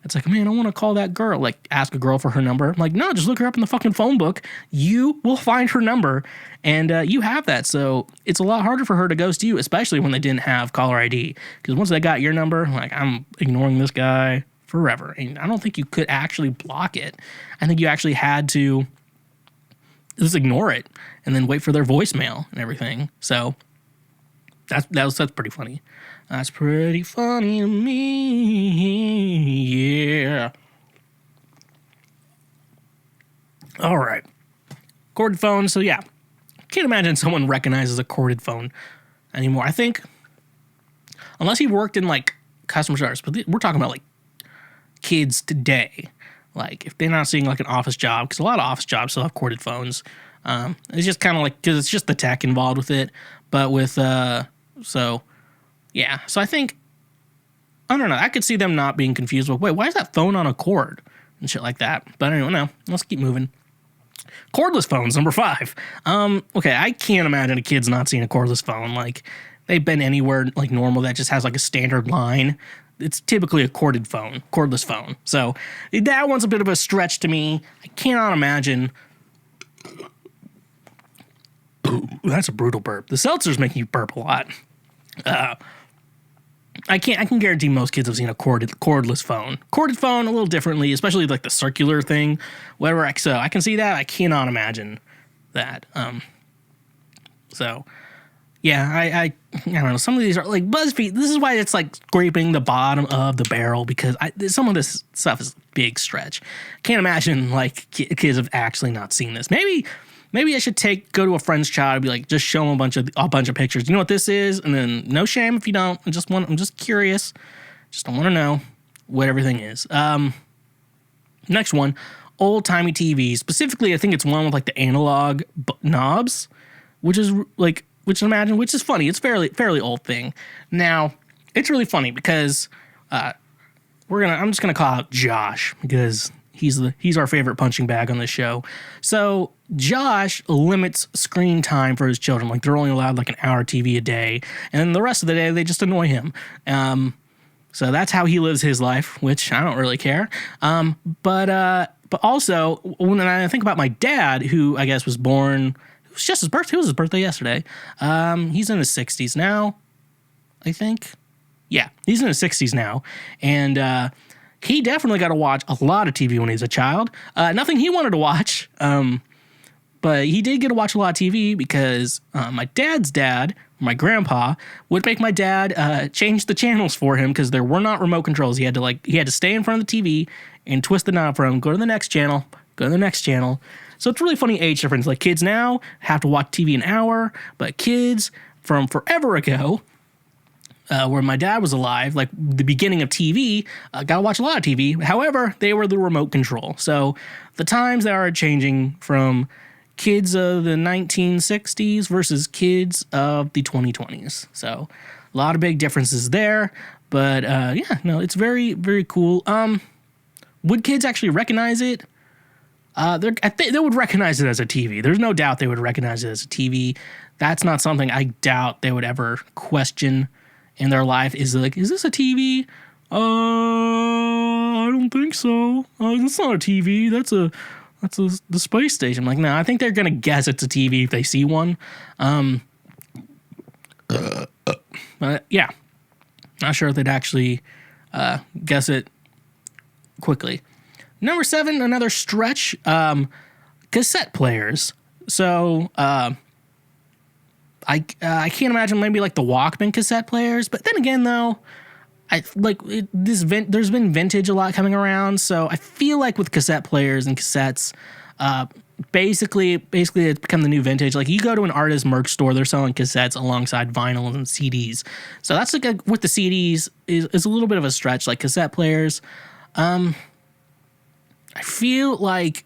It's like, man, I want to call that girl. Like, ask a girl for her number. I'm like, no, just look her up in the fucking phone book. You will find her number, and you have that. So it's a lot harder for her to ghost you, especially when they didn't have caller ID. Because once they got your number, like, I'm ignoring this guy forever. And I don't think you could actually block it. I think you actually had to just ignore it and then wait for their voicemail and everything. So that's pretty funny. That's pretty funny to me, yeah. All right. Corded phone, so yeah. Can't imagine someone recognizes a corded phone anymore. I think, unless he worked in, like, customer service, but we're talking about, like, kids today. Like, if they're not seeing, like, an office job, because a lot of office jobs still have corded phones. It's just kind of like, because it's just the tech involved with it. But with, yeah, so I think, I don't know, I could see them not being confused with, wait, why is that phone on a cord? And shit like that. But anyway, no, let's keep moving. Cordless phones, number 5. Okay, I can't imagine a kid's not seeing a cordless phone. Like, they've been anywhere, like, normal that just has, like, a standard line. It's typically a cordless phone. So, that one's a bit of a stretch to me. I cannot imagine... Ooh, that's a brutal burp. The seltzer's making you burp a lot. I can guarantee most kids have seen a cordless phone. Corded phone a little differently, especially like the circular thing, whatever. So I can see that. I cannot imagine that. So yeah, I don't know. Some of these are like BuzzFeed. This is why it's like scraping the bottom of the barrel, because some of this stuff is a big stretch. Can't imagine like kids have actually not seen this. Maybe I should go to a friend's child and be like, just show them a bunch of pictures. You know what this is? And then no shame if you don't. I'm just curious. Just don't want to know what everything is. Next one, old timey TVs. Specifically, I think it's one with like the analog knobs, which is funny. It's fairly old thing. Now, it's really funny because I'm just gonna call out Josh because he's our favorite punching bag on this show. So Josh limits screen time for his children. Like, they're only allowed like an hour TV a day, and then the rest of the day they just annoy him. So that's how he lives his life, which I don't really care. But also when I think about my dad, who I guess was born, it was just his birthday. It was his birthday yesterday. He's in his 60s now, I think. Yeah, he's in his 60s now, and he definitely got to watch a lot of TV when he was a child. Nothing he wanted to watch. But he did get to watch a lot of TV because my dad's dad, my grandpa, would make my dad change the channels for him because there were not remote controls. He had to stay in front of the TV and twist the knob for him, go to the next channel, go to the next channel. So it's really funny age difference. Like, kids now have to watch TV an hour, but kids from forever ago, where my dad was alive, like the beginning of TV, gotta watch a lot of TV. However, they were the remote control. So the times they are changing from kids of the 1960s versus kids of the 2020s. So a lot of big differences there. But it's very, very cool. Would kids actually recognize it? I think they would recognize it as a TV. There's no doubt they would recognize it as a TV. That's not something I doubt they would ever question in their life. Is this a TV? I don't think so. That's not a TV. That's the space station. Like, no, I think they're gonna guess it's a TV if they see one. But yeah, not sure if they'd actually guess it quickly. Number 7, another stretch, cassette players. So I can't imagine maybe like the Walkman cassette players, but then again though, there's been vintage a lot coming around, so I feel like with cassette players and cassettes, basically it's become the new vintage. Like you go to an artist merch store, they're selling cassettes alongside vinyls and CDs. So that's like with the CDs is a little bit of a stretch. Like cassette players, I feel like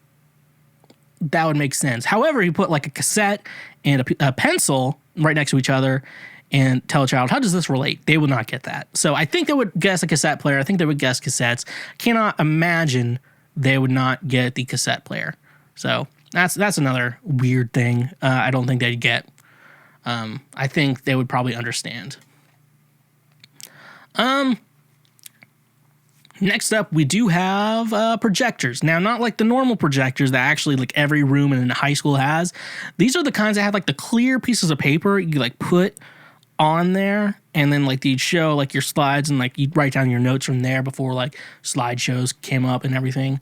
that would make sense. However, you put like a cassette and a pencil right next to each other and tell a child, how does this relate? They will not get that. So I think they would guess a cassette player. I think they would guess cassettes. Cannot imagine they would not get the cassette player. So that's another weird thing I don't think they'd get. I think they would probably understand. Next up, we do have projectors. Now, not like the normal projectors that actually like every room in a high school has. These are the kinds that have like the clear pieces of paper you like put on there, and then like you'd show like your slides and like you'd write down your notes from there before like slideshows came up and everything.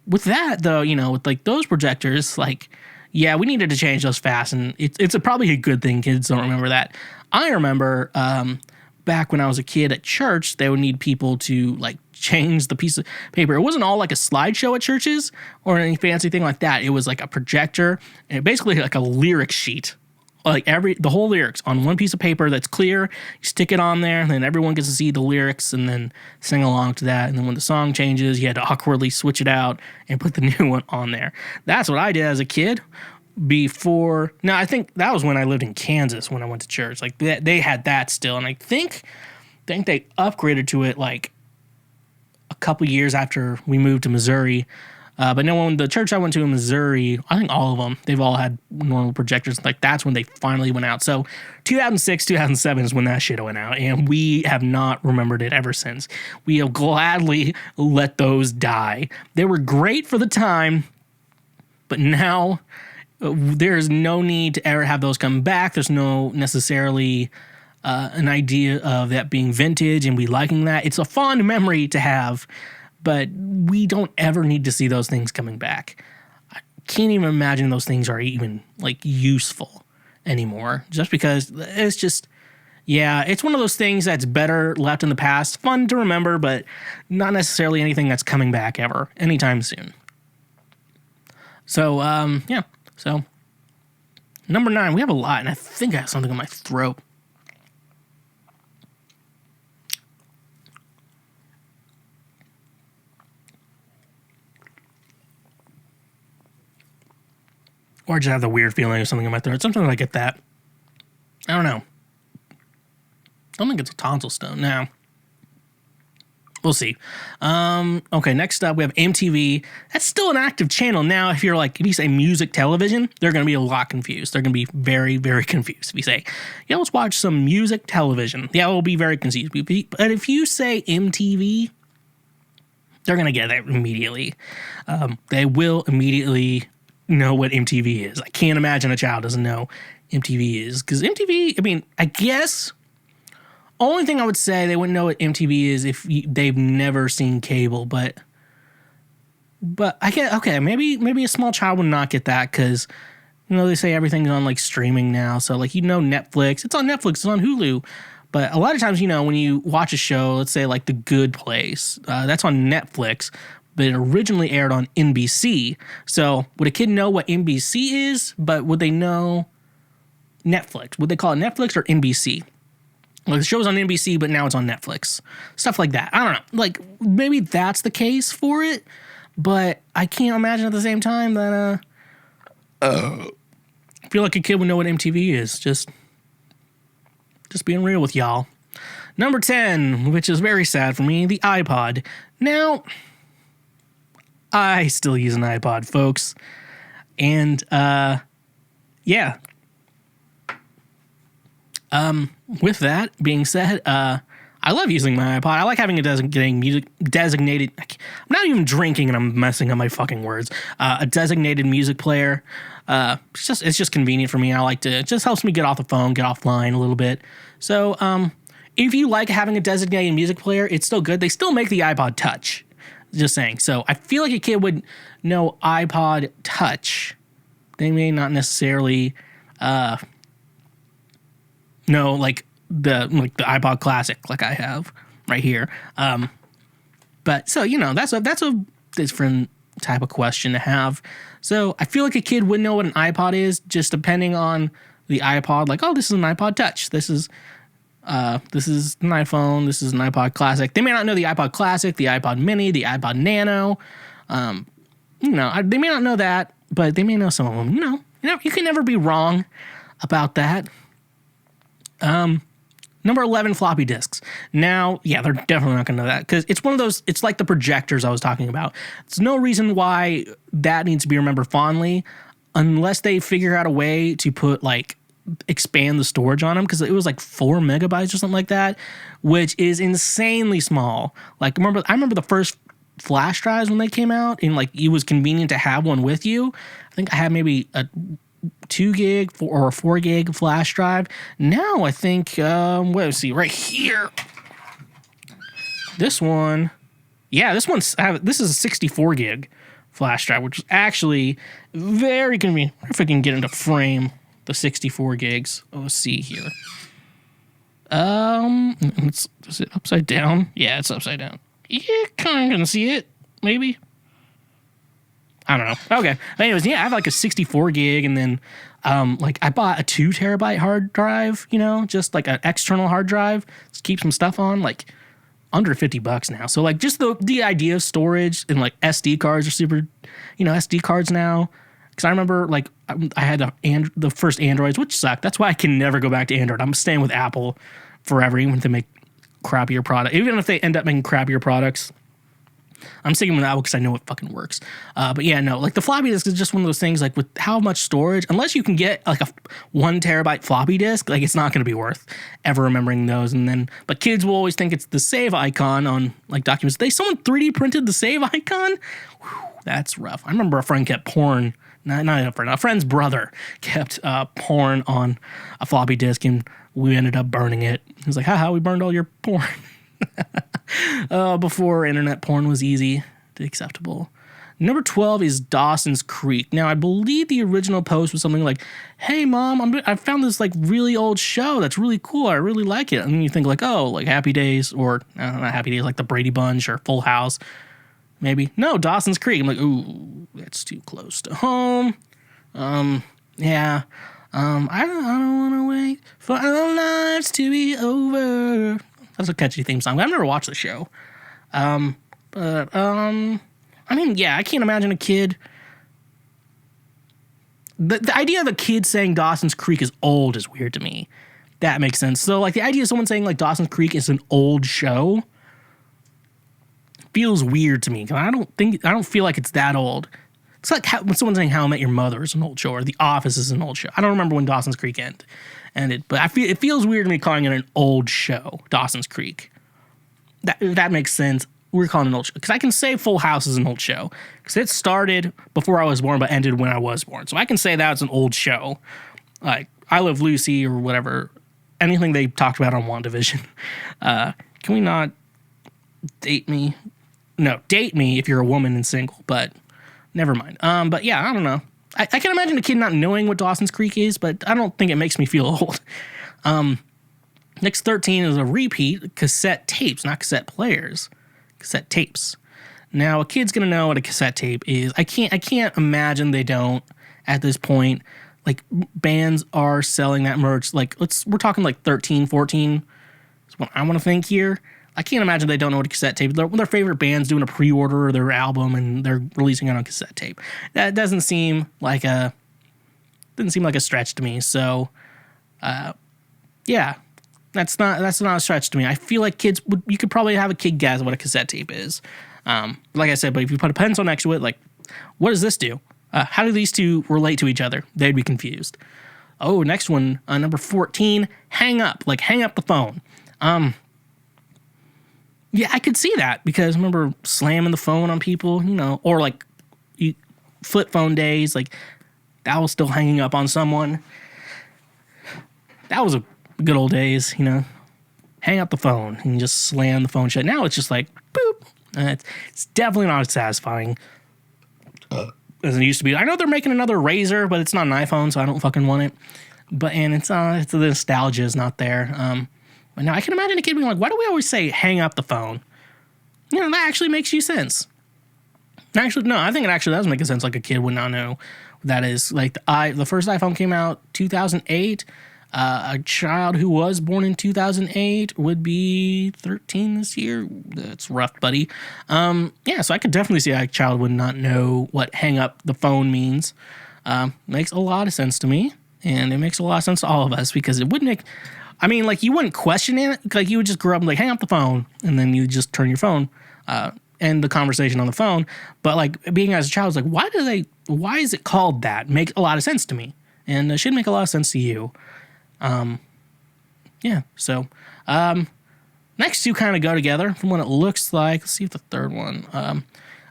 With that though, with like those projectors, like, yeah, we needed to change those fast, and it's probably a good thing kids don't remember that. I remember back when I was a kid at church, they would need people to like change the piece of paper. It wasn't all like a slideshow at churches or any fancy thing like that. It was like a projector and basically like a lyric sheet. Like the whole lyrics on one piece of paper that's clear. You stick it on there, and then everyone gets to see the lyrics and then sing along to that. And then when the song changes, you had to awkwardly switch it out and put the new one on there. That's what I did as a kid. I think that was when I lived in Kansas when I went to church. Like they had that still, and I think they upgraded to it like a couple years after we moved to Missouri. But no, when the church I went to in Missouri, I think all of them, they've all had normal projectors. Like that's when they finally went out. So 2006, 2007 is when that shit went out, and we have not remembered it ever since. We have gladly let those die. They were great for the time, but now there's no need to ever have those come back. There's no necessarily an idea of that being vintage and we liking that. It's a fond memory to have, but we don't ever need to see those things coming back. I can't even imagine those things are even like useful anymore, just because it's just, yeah, it's one of those things that's better left in the past. Fun to remember, but not necessarily anything that's coming back ever anytime soon. So, yeah. So, number 9, we have a lot, and I think I have something in my throat. Or just have the weird feeling of something in my throat. Sometimes I get that. I don't know. I don't think it's a tonsil stone. Now, we'll see. Okay, next up we have MTV. That's still an active channel. Now, if you say music television, they're going to be a lot confused. They're going to be very, very confused. If you say, yeah, let's watch some music television, yeah, we'll be very confused. But if you say MTV, they're going to get it immediately. They will immediately know what MTV is. I can't imagine a child doesn't know MTV is, because MTV, I mean, I guess only thing I would say they wouldn't know what MTV is if they've never seen cable, but I get, okay, maybe a small child would not get that, because they say everything's on like streaming now, so like Netflix, it's on Netflix, it's on Hulu, but a lot of times when you watch a show, let's say like The Good Place, that's on Netflix, but it originally aired on NBC. So would a kid know what NBC is, but would they know Netflix? Would they call it Netflix or NBC? Like the show was on NBC, but now it's on Netflix. Stuff like that. I don't know. Like maybe that's the case for it, but I can't imagine at the same time that I feel like a kid would know what MTV is. Just being real with y'all. Number 10, which is very sad for me, the iPod. Now, I still use an iPod, folks. And, yeah. With that being said, I love using my iPod. I like having a designated, I'm not even drinking and I'm messing up my fucking words. A designated music player. It's just convenient for me. I like to, it just helps me get off the phone, get offline a little bit. So, if you like having a designated music player, it's still good. They still make the iPod Touch. Just saying. So I feel like a kid would know iPod Touch. They may not necessarily know like the iPod Classic like I have right here. But so that's a different type of question to have. So I feel like a kid would know what an iPod is just depending on the iPod. Like, oh, this is an iPod Touch. This is an iPhone. This is an iPod Classic. They may not know the iPod Classic, the iPod Mini, the iPod Nano. They may not know that, but they may know some of them. You can never be wrong about that. Number 11, floppy disks. Now, yeah, they're definitely not going to know that because it's one of those, it's like the projectors I was talking about. There's no reason why that needs to be remembered fondly unless they figure out a way to put expand the storage on them because it was 4 megabytes or something like that, which is insanely small. I remember the first flash drives when they came out and it was convenient to have one with you. I think I had maybe a 2 gig or a 4 gig flash drive. Now I think, let's see, right here. This one, this is a 64 gig flash drive, which is actually very convenient. I wonder if I can get into frame the 64 gigs. Oh, let's see here. Is it upside down? Yeah, it's upside down. You kind of can see it, maybe. I don't know. Okay. Anyways, yeah, I have a 64 gig and then I bought a 2 terabyte hard drive, just an external hard drive to keep some stuff on, under $50 now. So just the idea of storage and SD cards are super, SD cards now. Because I remember I had the first Androids, which sucked. That's why I can never go back to Android. I'm staying with Apple forever, even if they make crappier products. Even if they end up making crappier products, I'm sticking with Apple because I know it fucking works. But yeah, no, the floppy disk is just one of those things, with how much storage, unless you can get a 1 terabyte floppy disk, it's not going to be worth ever remembering those. But kids will always think it's the save icon on documents. Someone 3D printed the save icon? Whew, that's rough. I remember a friend kept porn. Not a friend. A friend's brother kept porn on a floppy disk, and we ended up burning it. He was like, haha, we burned all your porn. Before internet porn was easy to acceptable. Number 12 is Dawson's Creek. Now, I believe the original post was something like, hey, Mom, I found this really old show that's really cool. I really like it. And then you think Happy Days or not Happy Days, the Brady Bunch or Full House. Maybe. No, Dawson's Creek. I'm ooh, that's too close to home. Yeah. I don't want to wait for our lives to be over. That's a catchy theme song. I've never watched the show. I can't imagine a kid. The idea of a kid saying Dawson's Creek is old is weird to me. That makes sense. So, the idea of someone saying, Dawson's Creek is an old show feels weird to me. Because I don't feel like it's that old. It's when someone's saying How I Met Your Mother is an old show or The Office is an old show. I don't remember when Dawson's Creek ended, but it feels weird to me calling it an old show, Dawson's Creek. That makes sense. We're calling it an old show. Because I can say Full House is an old show. Because it started before I was born, but ended when I was born. So I can say that's an old show. I Love Lucy or whatever. Anything they talked about on WandaVision. Can we not date me? No, date me if you're a woman and single, but never mind. But yeah, I don't know. I can imagine a kid not knowing what Dawson's Creek is, but I don't think it makes me feel old. Next 13 is a repeat, cassette tapes, not cassette players. Cassette tapes. Now, a kid's going to know what a cassette tape is. I can't imagine they don't at this point. Bands are selling that merch. We're talking 13, 14 That's what I want to think here. I can't imagine they don't know what a cassette tape is. Their favorite band's doing a pre-order of their album and they're releasing it on cassette tape. That doesn't seem like a stretch to me. So, yeah, that's not a stretch to me. I feel like you could probably have a kid guess what a cassette tape is. Like I said, but if you put a pencil next to it, like, what does this do? How do these two relate to each other? They'd be confused. Oh, next one, number 14, hang up. Like, hang up the phone. Yeah, I could see that because I remember slamming the phone on people, or like flip phone days, like that was still hanging up on someone. That was a good old days, hang up the phone and just slam the phone shut. Now it's just like, boop. It's definitely not as satisfying as it used to be. I know they're making another Razr, but it's not an iPhone, so I don't fucking want it. And it's the nostalgia is not there. But now I can imagine a kid being like, why do we always say hang up the phone? That actually makes you sense. Actually, no, I think it actually does make sense. Like a kid would not know what that is. Like the first iPhone came out 2008. A child who was born in 2008 would be 13 this year. That's rough, buddy. Yeah, so I could definitely see a child would not know what hang up the phone means. Makes a lot of sense to me. And it makes a lot of sense to all of us because it would make... I mean, like, you wouldn't question it. Like, you would just grow up and, like, hang up the phone, and then you just turn your phone, end the conversation on the phone. But, like, being as a child, it's like, why is it called that? Makes a lot of sense to me. And it should make a lot of sense to you. Yeah, so, next two kind of go together from what it looks like. Let's see if the third one,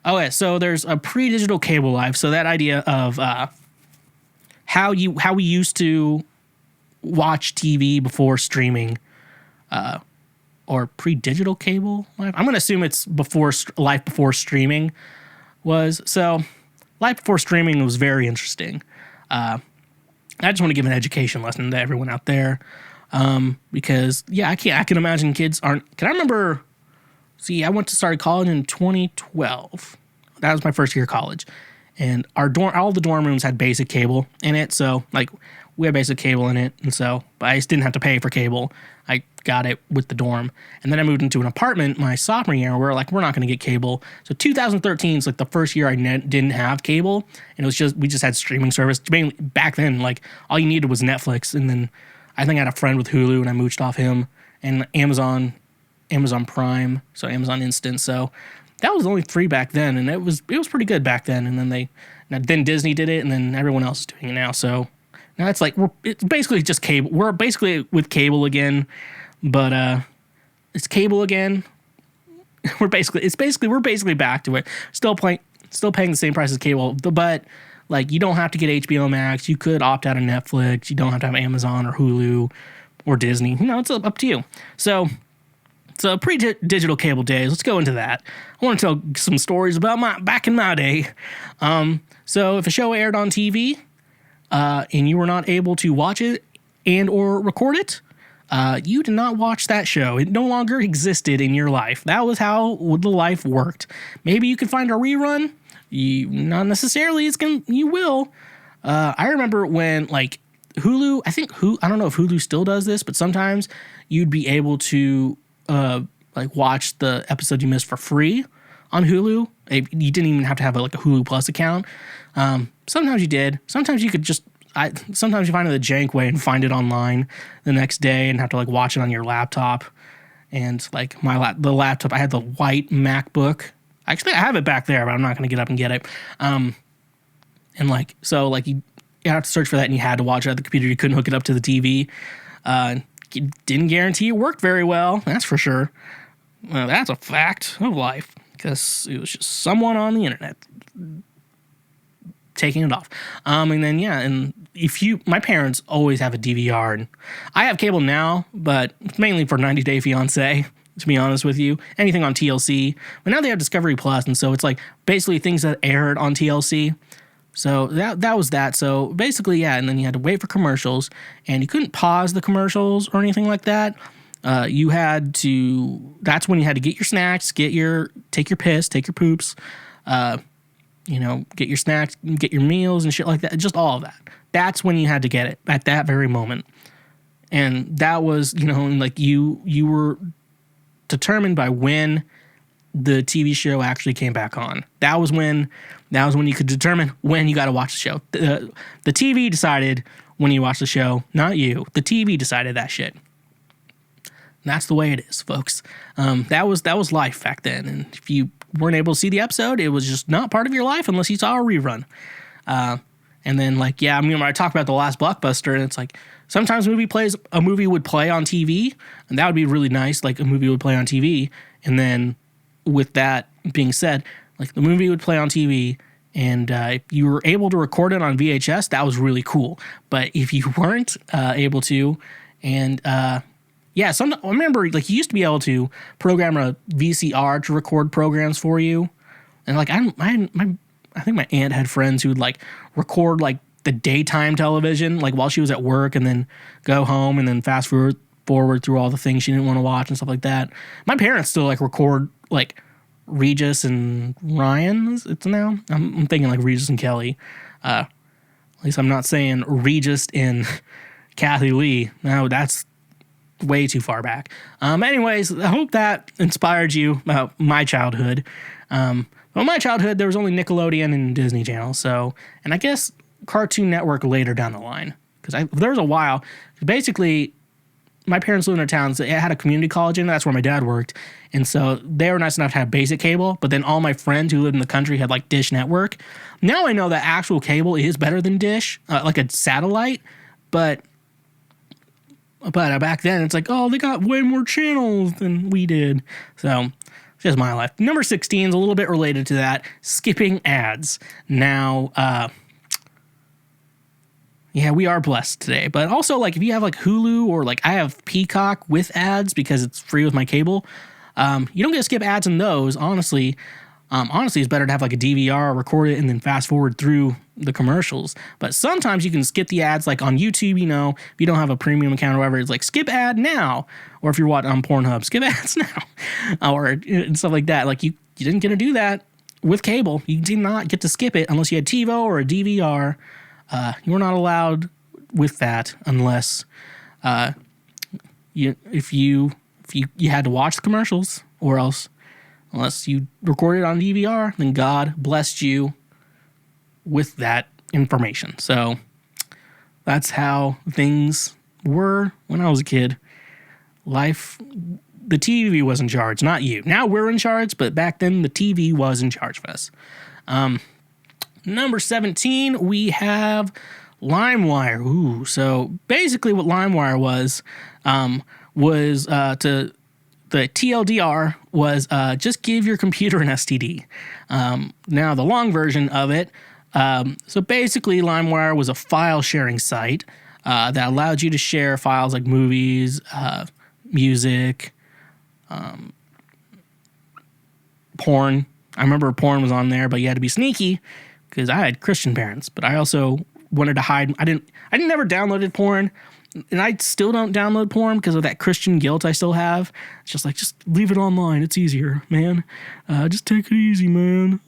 okay, so there's a pre-digital cable life. So that idea of, how we used to watch TV before streaming, or pre-digital cable life. I'm going to assume it's life before streaming was. So life before streaming was very interesting. I just want to give an education lesson to everyone out there. Because yeah, I can imagine kids aren't, I remember, I went to start college in 2012. That was my first year of college. And all the dorm rooms had basic cable in it. So like, we had basic cable in it, and so but I just didn't have to pay for cable. I got it with the dorm. And then I moved into an apartment my sophomore year where we're not going to get cable. So 2013 is like the first year I didn't have cable, and we just had streaming service. Mainly, back then, like all you needed was Netflix, and then I think I had a friend with Hulu, and I mooched off him, and Amazon Prime, so Amazon Instant. So that was only free back then, and it was pretty good back then. And then Disney did it, and then everyone else is doing it now. So now it's like it's basically just cable. We're basically with cable again, but it's cable again. We're basically back to it. Still paying the same price as cable, but like you don't have to get HBO Max. You could opt out of Netflix. You don't have to have Amazon or Hulu or Disney. It's up to you. So pre-digital cable days. Let's go into that. I want to tell some stories about back in my day. So if a show aired on TV, and you were not able to watch it and or record it, you did not watch that show. It no longer existed in your life. That was how the life worked. Maybe you could find a rerun. Not necessarily. You will. I remember when like Hulu. I don't know if Hulu still does this, but sometimes you'd be able to like watch the episode you missed for free on Hulu. You didn't even have to have a Hulu Plus account. Sometimes you did. Sometimes you could sometimes you find it a jank way and find it online the next day and have to watch it on your laptop. And the laptop, I had the white MacBook. Actually, I have it back there, but I'm not going to get up and get it. You have to search for that, and you had to watch it at the computer. You couldn't hook it up to the TV. It didn't guarantee it worked very well. That's for sure. Well, that's a fact of life because it was just someone on the internet taking it off. My parents always have a DVR, and I have cable now, but it's mainly for 90 Day Fiancé, to be honest with you. Anything on TLC. But now they have Discovery Plus, and so it's basically things that aired on TLC. So that was that. So basically, yeah, and then you had to wait for commercials, and you couldn't pause the commercials or anything like that. That's when you had to get your snacks, take your piss, take your poops, get your snacks, get your meals and shit like that. Just all of that. That's when you had to get it, at that very moment. And that was, like you were determined by when the TV show actually came back on. That was when you could determine when you got to watch the show. The TV decided when you watch the show, not you. The TV decided that shit. That's the way it is, folks. That was life back then. And if you weren't able to see the episode, it was just not part of your life unless you saw a rerun. And then, like, yeah, I mean, when I talk about The Last Blockbuster, and it's like sometimes a movie would play on TV, and that would be really nice. Like, a movie would play on TV, and then with that being said, like, the movie would play on TV, and if you were able to record it on VHS, that was really cool. But if you weren't able to, and yeah, I remember, like, you used to be able to program a VCR to record programs for you, and like I think my aunt had friends who would like record like the daytime television, like while she was at work, and then go home and then fast forward through all the things she didn't want to watch and stuff like that. My parents still like record like Regis and Ryan. It's now I'm thinking like Regis and Kelly. At least I'm not saying Regis and Kathy Lee. No, that's way too far back. Anyways, I hope that inspired you about my childhood. Well, my childhood, there was only Nickelodeon and Disney Channel, and I guess Cartoon Network later down the line. Because there was a while, basically, my parents lived in a town, so it had a community college in it, that's where my dad worked, and so they were nice enough to have basic cable, but then all my friends who lived in the country had, like, Dish Network. Now I know that actual cable is better than Dish, like a satellite, but back then, it's like, oh, they got way more channels than we did, so just my life. Number 16 is a little bit related to that. Skipping ads. Now, yeah, we are blessed today. But also, like, if you have, like, Hulu or, like, I have Peacock with ads because it's free with my cable, you don't get to skip ads in those, honestly. Honestly, it's better to have, like, a DVR, record it, and then fast forward through the commercials. But sometimes you can skip the ads, like, on YouTube, if you don't have a premium account or whatever, it's like, skip ad now. Or if you're watching on Pornhub, skip ads now. Or stuff like that. Like, you didn't get to do that with cable. You did not get to skip it unless you had TiVo or a DVR. You were not allowed with that unless you had to watch the commercials, or else unless you recorded on DVR, then God blessed you with that information. So that's how things were when I was a kid. Life, the TV was in charge, not you. Now we're in charge, but back then the TV was in charge of us. Number 17, we have LimeWire. Ooh, so basically what LimeWire was the TLDR was just give your computer an STD. Now, the long version of it, so basically LimeWire was a file sharing site that allowed you to share files like movies, music, porn. I remember porn was on there, but you had to be sneaky because I had Christian parents, but I also wanted to hide. I never downloaded porn. And I still don't download porn because of that Christian guilt I still have. It's just like, just leave it online. It's easier, man. Just take it easy, man.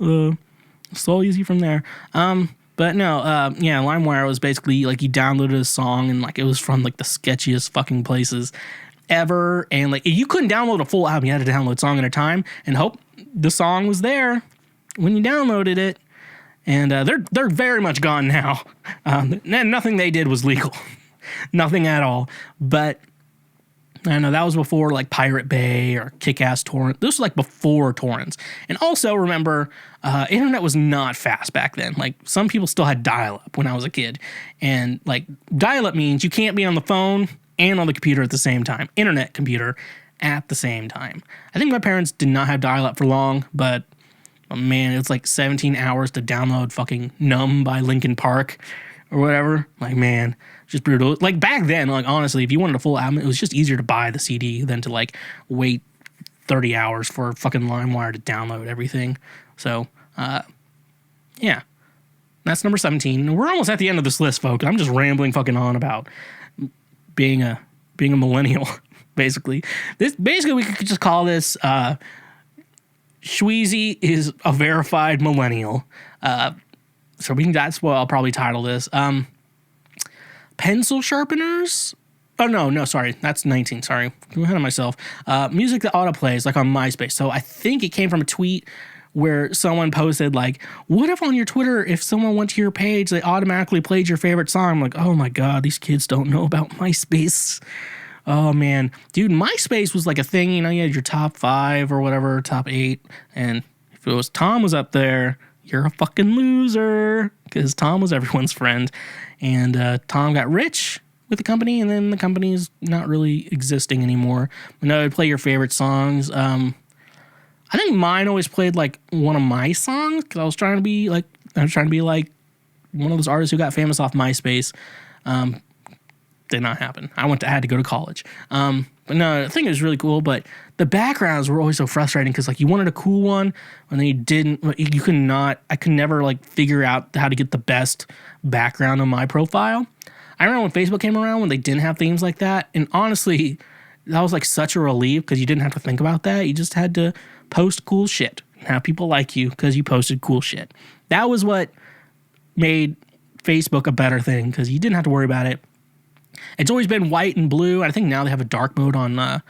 It's all easy from there. But no, yeah, LimeWire was basically like you downloaded a song and like it was from like the sketchiest fucking places ever. And like you couldn't download a full album. You had to download a song at a time and hope the song was there when you downloaded it. And they're very much gone now. Nothing they did was legal. Nothing at all. But I know that was before like Pirate Bay or Kick-Ass Torrent. This was like before torrents. And also remember, internet was not fast back then. Like some people still had dial-up when I was a kid. And like dial-up means you can't be on the phone and on the computer at the same time. Internet computer at the same time. I think my parents did not have dial-up for long, but man, it's like 17 hours to download fucking Numb by Linkin Park or whatever. Like, man, just brutal. Like back then, like honestly, if you wanted a full album, it was just easier to buy the CD than to like wait 30 hours for fucking LimeWire to download everything. So, yeah, that's number 17. We're almost at the end of this list, folks. I'm just rambling fucking on about being a millennial, basically. Basically we could just call this Schweezy is a verified millennial. So that's what I'll probably title this. Pencil sharpeners Oh, no, sorry. That's 19. Sorry. I'm ahead of myself. Music that autoplays, like on MySpace. So I think it came from a tweet where someone posted, like, what if on your Twitter, if someone went to your page, they automatically played your favorite song? I'm like, oh my God, these kids don't know about MySpace. Oh, man. Dude, MySpace was like a thing. You know, you had your top 5 or whatever, top 8. And if it was Tom was up there, you're a fucking loser. Because Tom was everyone's friend. And Tom got rich with the company, and then the company's not really existing anymore. But no, I'd play your favorite songs. I think mine always played like one of my songs because I was trying to be like one of those artists who got famous off MySpace. Did not happen. I had to go to college. But no, I think it was really cool. But the backgrounds were always so frustrating because like you wanted a cool one and then you didn't. You could not. I could never like figure out how to get the best background on my profile. I remember when Facebook came around when they didn't have themes like that. And honestly, that was like such a relief because you didn't have to think about that. You just had to post cool shit and have people like you because you posted cool shit. That was what made Facebook a better thing because you didn't have to worry about it. It's always been white and blue. I think now they have a dark mode on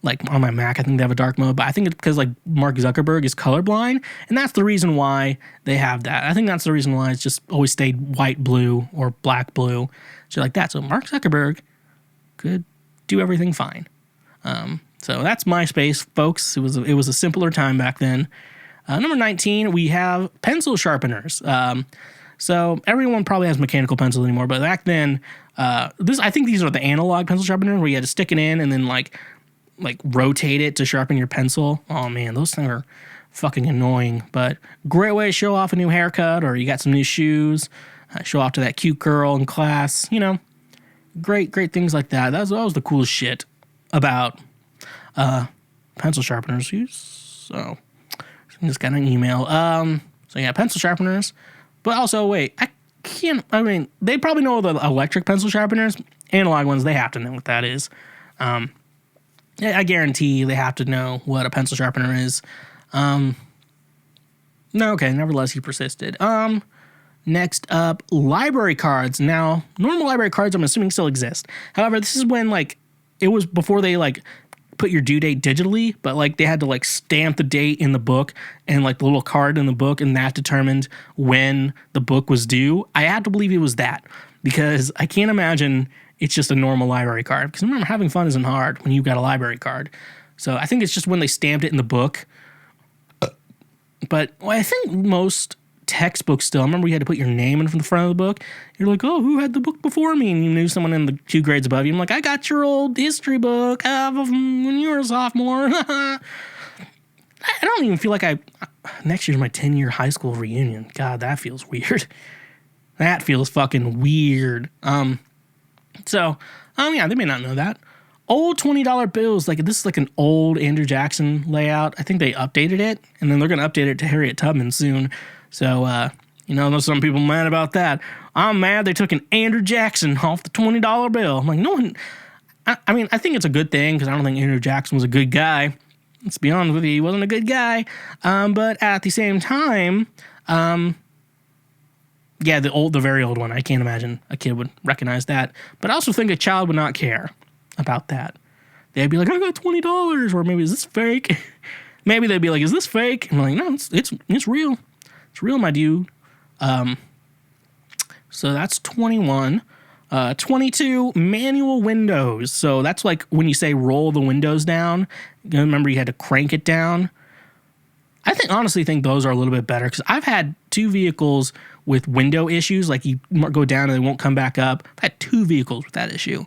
like on my Mac. I think they have a dark mode, but I think it's because like Mark Zuckerberg is colorblind, and that's the reason why they have that. I think that's the reason why it's just always stayed white, blue, or black, blue. So like that. So Mark Zuckerberg could do everything fine. So that's MySpace, folks. It was a simpler time back then. Number 19, we have pencil sharpeners. So everyone probably has mechanical pencils anymore, but back then, I think these are the analog pencil sharpeners where you had to stick it in and then like rotate it to sharpen your pencil. Oh man, those things are fucking annoying, but great way to show off a new haircut or you got some new shoes, show off to that cute girl in class, you know, great things like that. That was the coolest shit about pencil sharpeners. So I just got an email. So yeah, pencil sharpeners, but also wait, they probably know the electric pencil sharpeners. Analog ones, they have to know what that is. I guarantee they have to know what a pencil sharpener is. No, okay, nevertheless, he persisted. Next up, library cards. Now, normal library cards, I'm assuming, still exist. However, this is when, like, it was before they, like, put your due date digitally, but, like, they had to, like, stamp the date in the book and, like, the little card in the book, and that determined when the book was due. I had to believe it was that, because I can't imagine it's just a normal library card. Because remember, having fun isn't hard when you've got a library card. So I think it's just when they stamped it in the book. But I think most textbooks still, I remember you had to put your name in the front of the book. You're like, oh, who had the book before me? And you knew someone in the 2 grades above you. I'm like, I got your old history book when you were a sophomore. I don't even feel like next year's my 10-year high school reunion. God, that feels weird. That feels fucking weird. So, yeah, they may not know that. Old $20 bills, like this is like an old Andrew Jackson layout. I think they updated it, and then they're going to update it to Harriet Tubman soon. So, there's some people mad about that. I'm mad they took an Andrew Jackson off the $20 bill. I'm like, no one, I think it's a good thing because I don't think Andrew Jackson was a good guy. Let's be honest with you, he wasn't a good guy. But at the same time, yeah, the very old one. I can't imagine a kid would recognize that. But I also think a child would not care about that. They'd be like, I got $20, or maybe is this fake? Maybe they'd be like, is this fake? I'm like, no, it's real. It's real, my dude. So that's 21. 22, manual windows. So that's like when you say roll the windows down. Remember, you had to crank it down. I honestly think those are a little bit better because I've had 2 vehicles with window issues. Like you go down and they won't come back up. I've had 2 vehicles with that issue.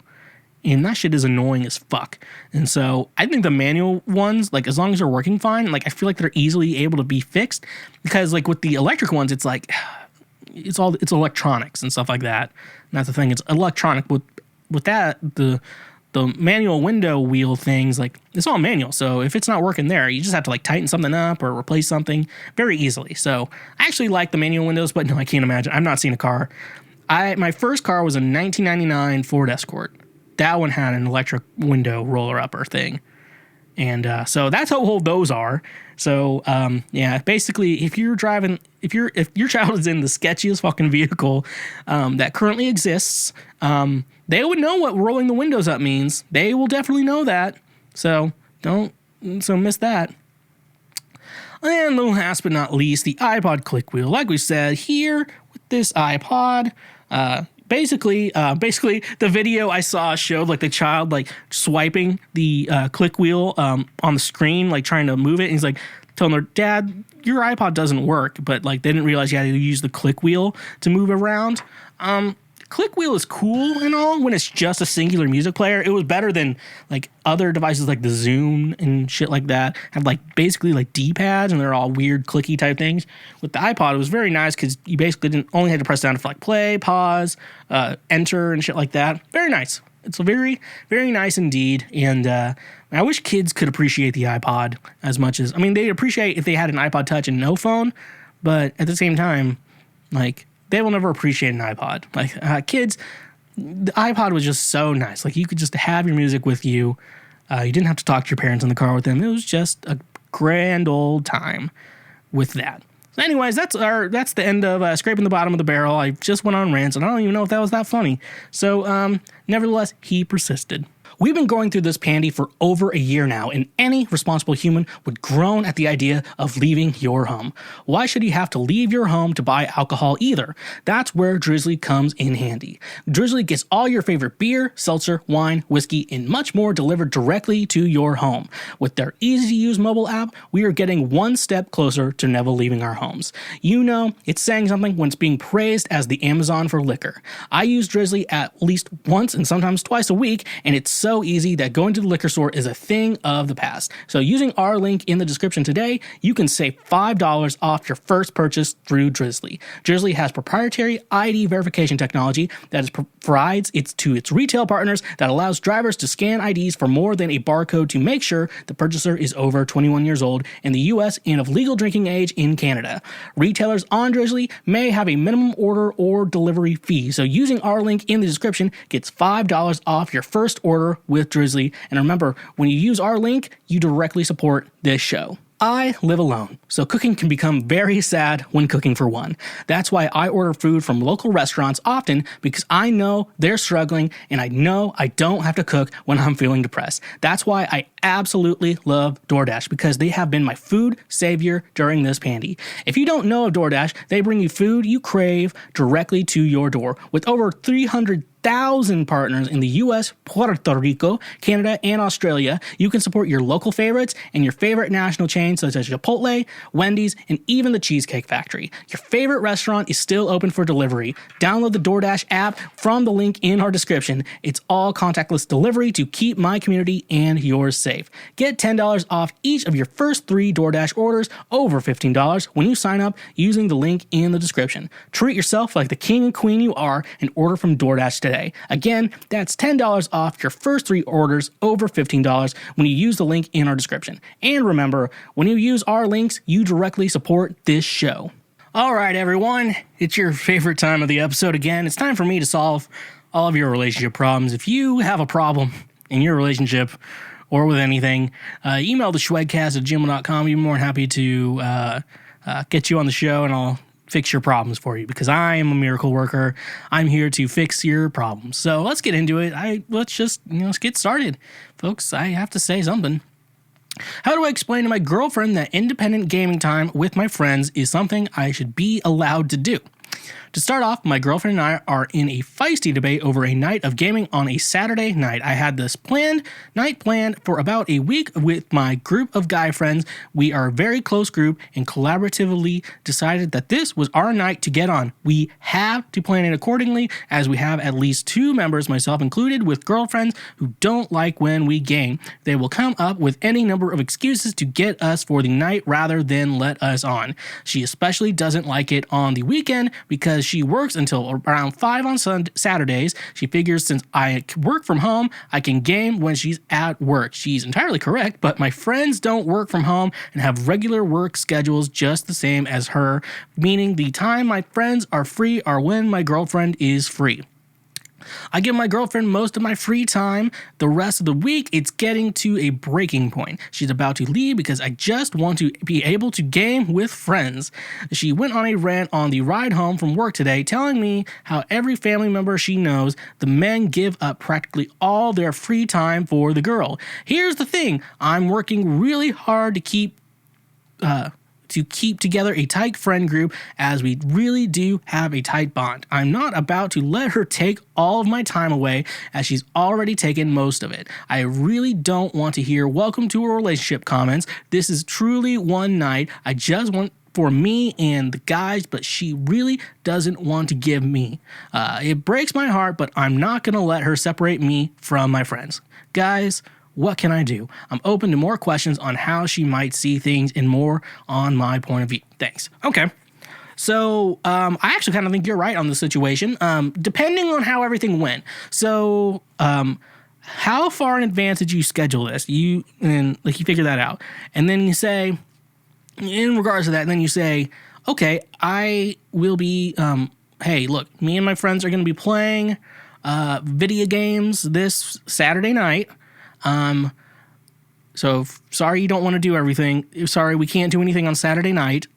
And that shit is annoying as fuck. And so I think the manual ones, like as long as they're working fine, like I feel like they're easily able to be fixed. Because like with the electric ones, it's like it's electronics and stuff like that. And that's the thing, it's electronic. With that, the manual window wheel things, like it's all manual. So if it's not working there, you just have to like tighten something up or replace something very easily. So I actually like the manual windows, but no, I can't imagine. I've not seen a car. My first car was a 1999 Ford Escort. That one had an electric window roller upper thing. And so that's how old those are. So yeah, basically, if your child is in the sketchiest fucking vehicle that currently exists, they would know what rolling the windows up means. They will definitely know that. So miss that. And last but not least, the iPod click wheel. Like we said, here with this iPod, basically the video I saw showed like the child like swiping the click wheel on the screen, like trying to move it. And he's like telling their dad, your iPod doesn't work, but like they didn't realize you had to use the click wheel to move around. Click wheel is cool and all when it's just a singular music player. It was better than like other devices like the Zoom and shit like that have like basically like D-pads and they're all weird clicky type things. With the iPod, it was very nice because you basically didn't only had to press down for like play, pause, enter and shit like that. Very nice. It's very, very nice indeed. And I wish kids could appreciate the iPod as much as, I mean, they'd appreciate if they had an iPod Touch and no phone, but at the same time, like, they will never appreciate an iPod. Like, kids, the iPod was just so nice. Like, you could just have your music with you. You didn't have to talk to your parents in the car with them. It was just a grand old time with that. So anyways, that's the end of Scraping the Bottom of the Barrel. I just went on rants, and I don't even know if that was that funny. So, nevertheless, he persisted. We've been going through this pandy for over a year now, and any responsible human would groan at the idea of leaving your home. Why should you have to leave your home to buy alcohol either? That's where Drizzly comes in handy. Drizzly gets all your favorite beer, seltzer, wine, whiskey, and much more delivered directly to your home. With their easy-to-use mobile app, we are getting one step closer to never leaving our homes. You know, it's saying something when it's being praised as the Amazon for liquor. I use Drizzly at least once and sometimes twice a week, and it's so easy that going to the liquor store is a thing of the past. So using our link in the description today, you can save $5 off your first purchase through Drizzly. Drizzly has proprietary ID verification technology that provides to its retail partners that allows drivers to scan IDs for more than a barcode to make sure the purchaser is over 21 years old in the US and of legal drinking age in Canada. Retailers on Drizzly may have a minimum order or delivery fee, so using our link in the description gets $5 off your first order with Drizzly. And remember, when you use our link, you directly support this show. I live alone, so cooking can become very sad when cooking for one. That's why I order food from local restaurants often, because I know they're struggling and I know I don't have to cook when I'm feeling depressed. That's why I absolutely love DoorDash, because they have been my food savior during this pandy. If you don't know of DoorDash, they bring you food you crave directly to your door. With over 300,000 partners in the US, Puerto Rico, Canada, and Australia, you can support your local favorites and your favorite national chains such as Chipotle, Wendy's, and even the Cheesecake Factory. Your favorite restaurant is still open for delivery. Download the DoorDash app from the link in our description. It's all contactless delivery to keep my community and yours safe. Get $10 off each of your first 3 DoorDash orders over $15 when you sign up using the link in the description. Treat yourself like the king and queen you are and order from DoorDash today. Again, that's $10 off your first 3 orders over $15 when you use the link in our description. And remember, when you use our links, you directly support this show. All right, everyone, it's your favorite time of the episode again. It's time for me to solve all of your relationship problems. If you have a problem in your relationship or with anything, email the schwegcast@gmail.com. We'd be more than happy to get you on the show, and I'll fix your problems for you, because I am a miracle worker. I'm here to fix your problems. So let's get into it. Let's get started. Folks, I have to say something. How do I explain to my girlfriend that independent gaming time with my friends is something I should be allowed to do? To start off, my girlfriend and I are in a feisty debate over a night of gaming on a Saturday night. I had this night planned for about a week with my group of guy friends. We are a very close group and collaboratively decided that this was our night to get on. We have to plan it accordingly, as we have at least 2 members, myself included, with girlfriends who don't like when we game. They will come up with any number of excuses to get us for the night rather than let us on. She especially doesn't like it on the weekend because she works until around 5 on Saturdays. She figures since I work from home, I can game when she's at work. She's entirely correct, but my friends don't work from home and have regular work schedules just the same as her, meaning the time my friends are free are when my girlfriend is free. I give my girlfriend most of my free time. The rest of the week, it's getting to a breaking point. She's about to leave because I just want to be able to game with friends. She went on a rant on the ride home from work today, telling me how every family member she knows, the men give up practically all their free time for the girl. Here's the thing. I'm working really hard to keep together a tight friend group, as we really do have a tight bond. I'm not about to let her take all of my time away, as she's already taken most of it. I really don't want to hear welcome to a relationship comments. This is truly one night. I just want for me and the guys, but she really doesn't want to give me. It breaks my heart, but I'm not going to let her separate me from my friends. Guys, what can I do? I'm open to more questions on how she might see things and more on my point of view. Thanks. Okay. So I actually kind of think you're right on the situation, depending on how everything went. So how far in advance did you schedule this? You figure that out. And then you say, in regards to that, then you say, okay, I will be, hey, look, me and my friends are going to be playing video games this Saturday night. So sorry you don't want to do everything. Sorry we can't do anything on Saturday night.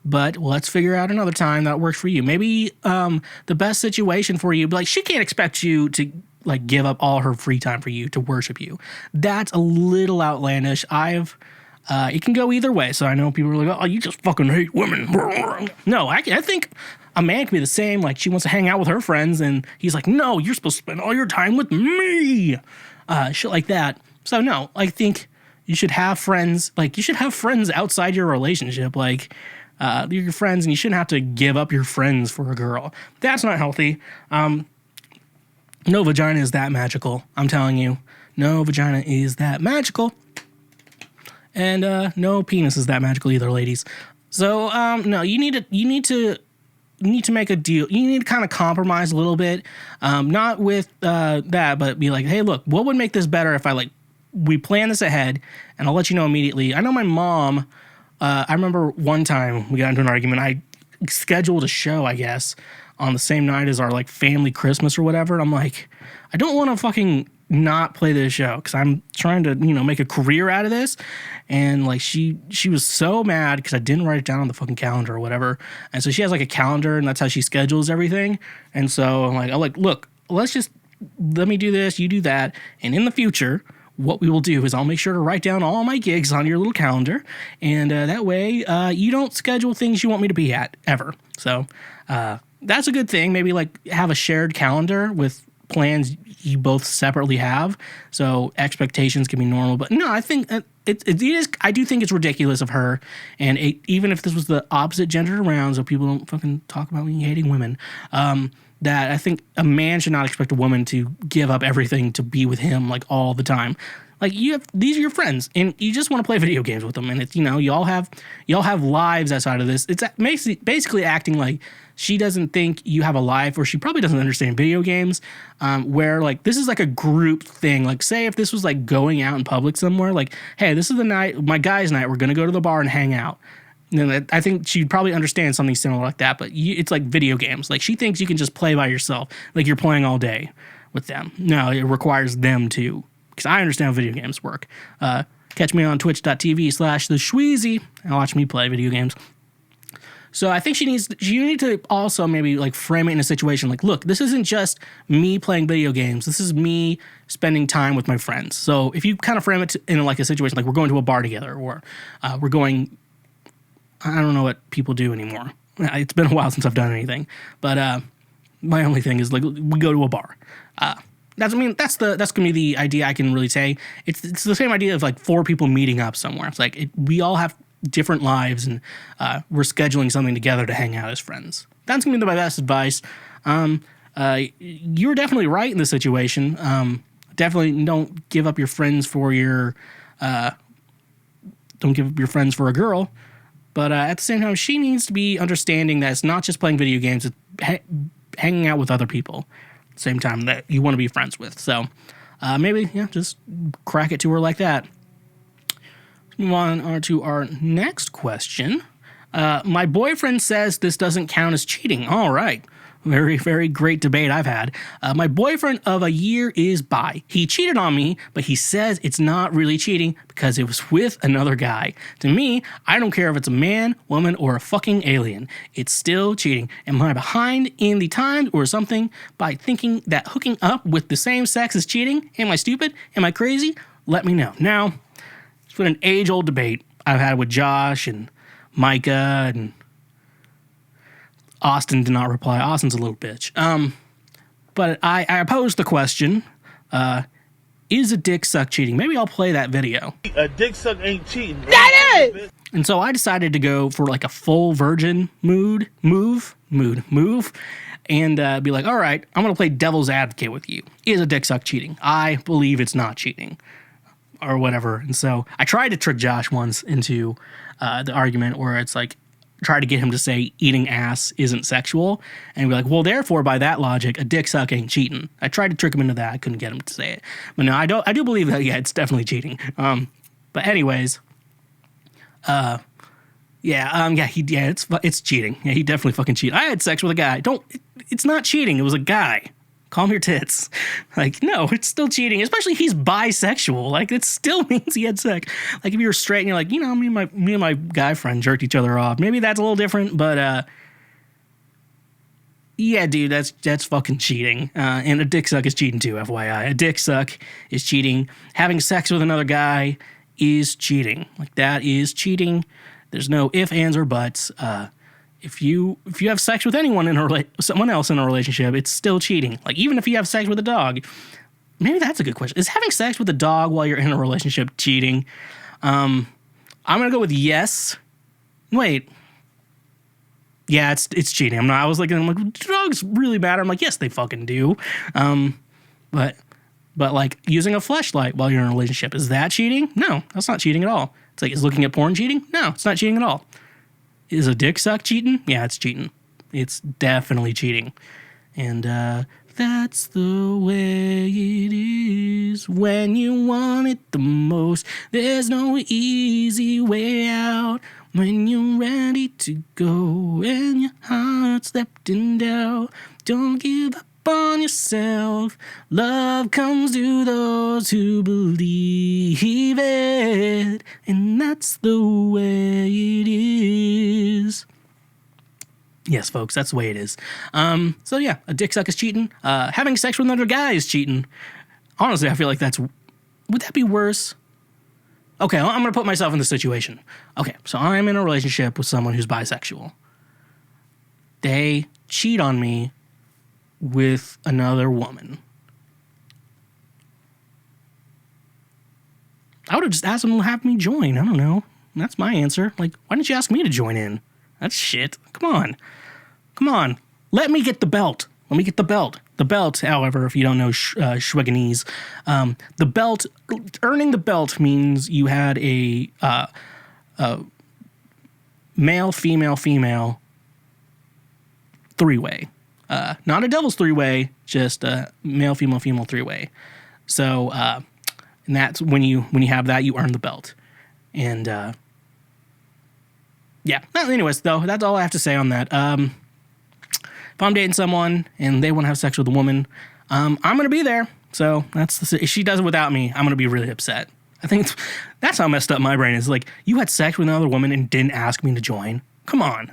But let's figure out another time that works for you. Maybe the best situation for you, like she can't expect you to like give up all her free time for you to worship you. That's a little outlandish. It can go either way. So I know people are like, oh, you just fucking hate women. No, I think a man can be the same. Like she wants to hang out with her friends and he's like, no, you're supposed to spend all your time with me. Shit like that. So no, I think you should have friends. Like you should have friends outside your relationship. Like you're your friends, and you shouldn't have to give up your friends for a girl. That's not healthy. No vagina is that magical. I'm telling you, no vagina is that magical, and no penis is that magical either, ladies. So no, you need to make a deal. You need to kind of compromise a little bit, not with that, but be like, hey, look, what would make this better if we plan this ahead, and I'll let you know immediately. I know my mom, I remember one time we got into an argument. I scheduled a show, I guess, on the same night as our like family Christmas or whatever. And I'm like, I don't want to fucking not play this show because I'm trying to, make a career out of this. And like she was so mad because I didn't write it down on the fucking calendar or whatever. And so she has like a calendar and that's how she schedules everything. And so I'm like, look, let me do this, you do that. And in the future, what we will do is I'll make sure to write down all my gigs on your little calendar. And that way you don't schedule things you want me to be at ever. So that's a good thing. Maybe like have a shared calendar with plans you both separately have, so expectations can be normal. But no, I think it is. I do think it's ridiculous of her, and even if this was the opposite gender around, so people don't fucking talk about me hating women. That I think a man should not expect a woman to give up everything to be with him like all the time. Like these are your friends, and you just want to play video games with them, and it's y'all have lives outside of this. It's basically acting like she doesn't think you have a life, or she probably doesn't understand video games. Where like this is like a group thing. Like say if this was like going out in public somewhere, like hey, this is the night, my guys' night. We're gonna go to the bar and hang out. And I think she'd probably understand something similar like that. But it's like video games. Like she thinks you can just play by yourself, like you're playing all day with them. No, it requires them to. Because I understand how video games work. Catch me on twitch.tv/the Schweezy and watch me play video games. So I think you need to also maybe like frame it in a situation like, look, this isn't just me playing video games. This is me spending time with my friends. So if you kind of frame it in like a situation like we're going to a bar together, or we're going, I don't know what people do anymore. It's been a while since I've done anything. But my only thing is like we go to a bar. That's gonna be the idea I can really say. It's the same idea of like four people meeting up somewhere. It's like we all have different lives, and we're scheduling something together to hang out as friends. That's gonna be my best advice. You're definitely right in this situation. Definitely don't give up your friends for don't give up your friends for a girl. But at the same time, she needs to be understanding that it's not just playing video games; it's hanging out with other people. Same time that you want to be friends with. So maybe, just crack it to her like that. Let's move on to our next question. My boyfriend says this doesn't count as cheating. All right. Very, very great debate I've had. My boyfriend of a year is bi. He cheated on me, but he says it's not really cheating because it was with another guy. To me, I don't care if it's a man, woman, or a fucking alien. It's still cheating. Am I behind in the times or something by thinking that hooking up with the same sex is cheating? Am I stupid? Am I crazy? Let me know. Now, it's been an age-old debate I've had with Josh and Micah, and Austin did not reply. Austin's a little bitch. But I posed the question, is a dick suck cheating? Maybe I'll play that video. A dick suck ain't cheating. That is! And so I decided to go for like a full virgin move, and be like, all right, I'm going to play devil's advocate with you. Is a dick suck cheating? I believe it's not cheating. Or whatever. And so I tried to trick Josh once into the argument where it's like, try to get him to say eating ass isn't sexual, and be like, well, therefore, by that logic, a dick suck ain't cheating. I tried to trick him into that. I couldn't get him to say it. But no, I do believe that, yeah, it's definitely cheating. But anyways, it's cheating. Yeah, he definitely fucking cheated. I had sex with a guy. It's not cheating. It was a guy. Calm your tits. Like, no, it's still cheating. Especially he's bisexual. Like, it still means he had sex. Like, if you're straight and you're like, me and my guy friend jerked each other off. Maybe that's a little different, but yeah, dude, that's fucking cheating. And a dick suck is cheating too, FYI. A dick suck is cheating. Having sex with another guy is cheating. Like, that is cheating. There's no ifs, ands, or buts. If you have sex with anyone someone else in a relationship, it's still cheating. Like, even if you have sex with a dog, maybe that's a good question. Is having sex with a dog while you're in a relationship cheating? I'm gonna go with yes. Wait. Yeah, it's cheating. I'm like, dogs really matter. I'm like, yes, they fucking do. But like using a fleshlight while you're in a relationship, is that cheating? No, that's not cheating at all. It's like, is looking at porn cheating? No, it's not cheating at all. Is a dick suck cheating? Yeah, it's cheating. It's definitely cheating. And that's the way it is when you want it the most. There's no easy way out when you're ready to go and your heart's left in doubt. Don't give up on yourself. Love comes to those who believe it, and that's the way it is. Yes, folks, that's the way it is. So yeah, a dick suck is cheating. Having sex with another guy is cheating. Honestly, I feel like would that be worse? Okay, I'm gonna put myself in the situation. Okay, so I'm in a relationship with someone who's bisexual. They cheat on me with another woman. I would have just asked them to have me join. I don't know. That's my answer. Like, why didn't you ask me to join in? That's shit. Come on. Let me get the belt. The belt, however, if you don't know Schweeganese, the belt, earning the belt means you had a male, female three-way. Not a devil's three-way, just a male, female three-way. So, and that's when you have that, you earn the belt. And, yeah. Anyways, though, that's all I have to say on that. If I'm dating someone and they want to have sex with a woman, I'm going to be there. So if she does it without me, I'm going to be really upset. I think that's how messed up my brain is. Like, you had sex with another woman and didn't ask me to join. Come on.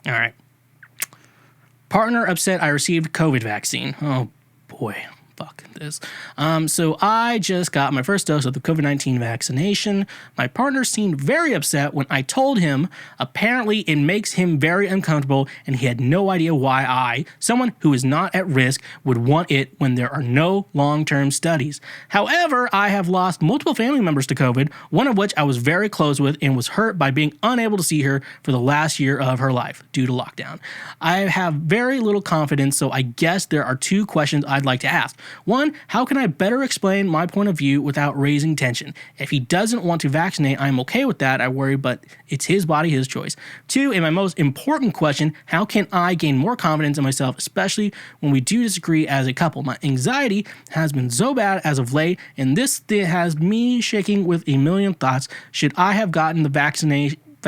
All right. Partner upset I received COVID vaccine. Oh, boy. Fuck this. So I just got my first dose of the COVID-19 vaccination. My partner seemed very upset when I told him. Apparently, it makes him very uncomfortable, and he had no idea why I, someone who is not at risk, would want it when there are no long-term studies. However, I have lost multiple family members to COVID, one of which I was very close with and was hurt by being unable to see her for the last year of her life due to lockdown. I have very little confidence, so I guess there are two questions I'd like to ask. One, how can I better explain my point of view without raising tension? If he doesn't want to vaccinate, I'm okay with that, I worry, but it's his body, his choice. Two, and my most important question, how can I gain more confidence in myself, especially when we do disagree as a couple? My anxiety has been so bad as of late, and this has me shaking with a million thoughts. Should I have gotten the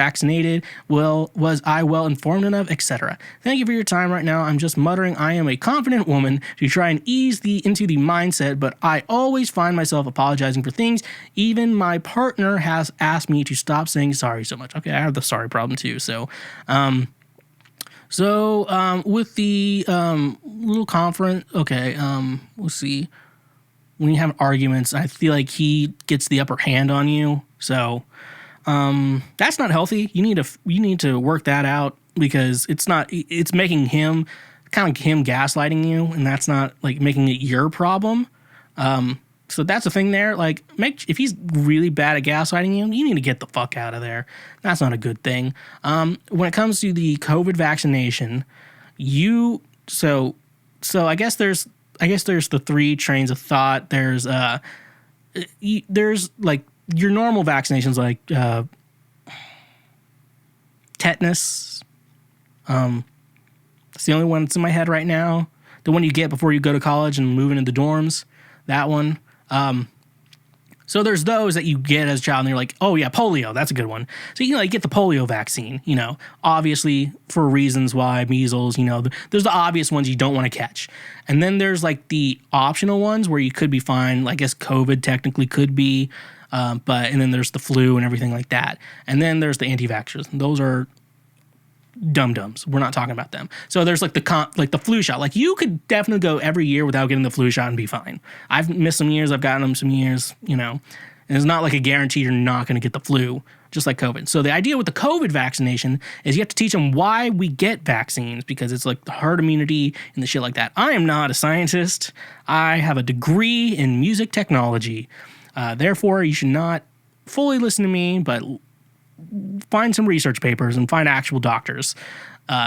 vaccinated? Was I well informed enough, etc.? Thank you for your time right now. I'm just muttering. I am a confident woman to try and ease into the mindset, but I always find myself apologizing for things. Even my partner has asked me to stop saying sorry so much. Okay, I have the sorry problem too. So with the little conference, okay, let's see. When you have arguments, I feel like he gets the upper hand on you. So that's not healthy. You need to work that out, because it's making him gaslighting you, and that's not like making it your problem. So that's the thing there. Like, if he's really bad at gaslighting you, you need to get the fuck out of there. That's not a good thing. When it comes to the COVID vaccination, so I guess there's the three trains of thought. There's like your normal vaccinations, like tetanus. It's the only one that's in my head right now. The one you get before you go to college and move into the dorms. That one. So there's those that you get as a child, and you're like, oh yeah, polio, that's a good one. So you get the polio vaccine, obviously for reasons why, measles, there's the obvious ones you don't want to catch. And then there's like the optional ones where you could be fine. I guess COVID technically could be, and then there's the flu and everything like that. And then there's the anti-vaxxers. Those are dum-dums. We're not talking about them. So there's like the flu shot. Like, you could definitely go every year without getting the flu shot and be fine. I've missed some years. I've gotten them some years, and it's not like a guarantee you're not going to get the flu, just like COVID. So the idea with the COVID vaccination is you have to teach them why we get vaccines, because it's like the herd immunity and the shit like that. I am not a scientist. I have a degree in music technology. Therefore, you should not fully listen to me, but find some research papers and find actual doctors.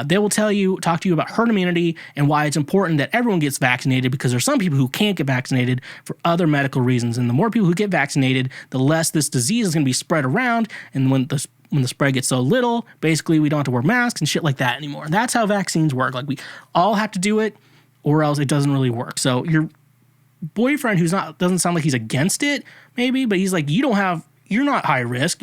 They will talk to you about herd immunity and why it's important that everyone gets vaccinated, because there's some people who can't get vaccinated for other medical reasons. And the more people who get vaccinated, the less this disease is going to be spread around. And when the spread gets so little, basically we don't have to wear masks and shit like that anymore. That's how vaccines work. Like, we all have to do it, or else it doesn't really work. So your boyfriend doesn't sound like he's against it, maybe, but he's like, you're not high risk.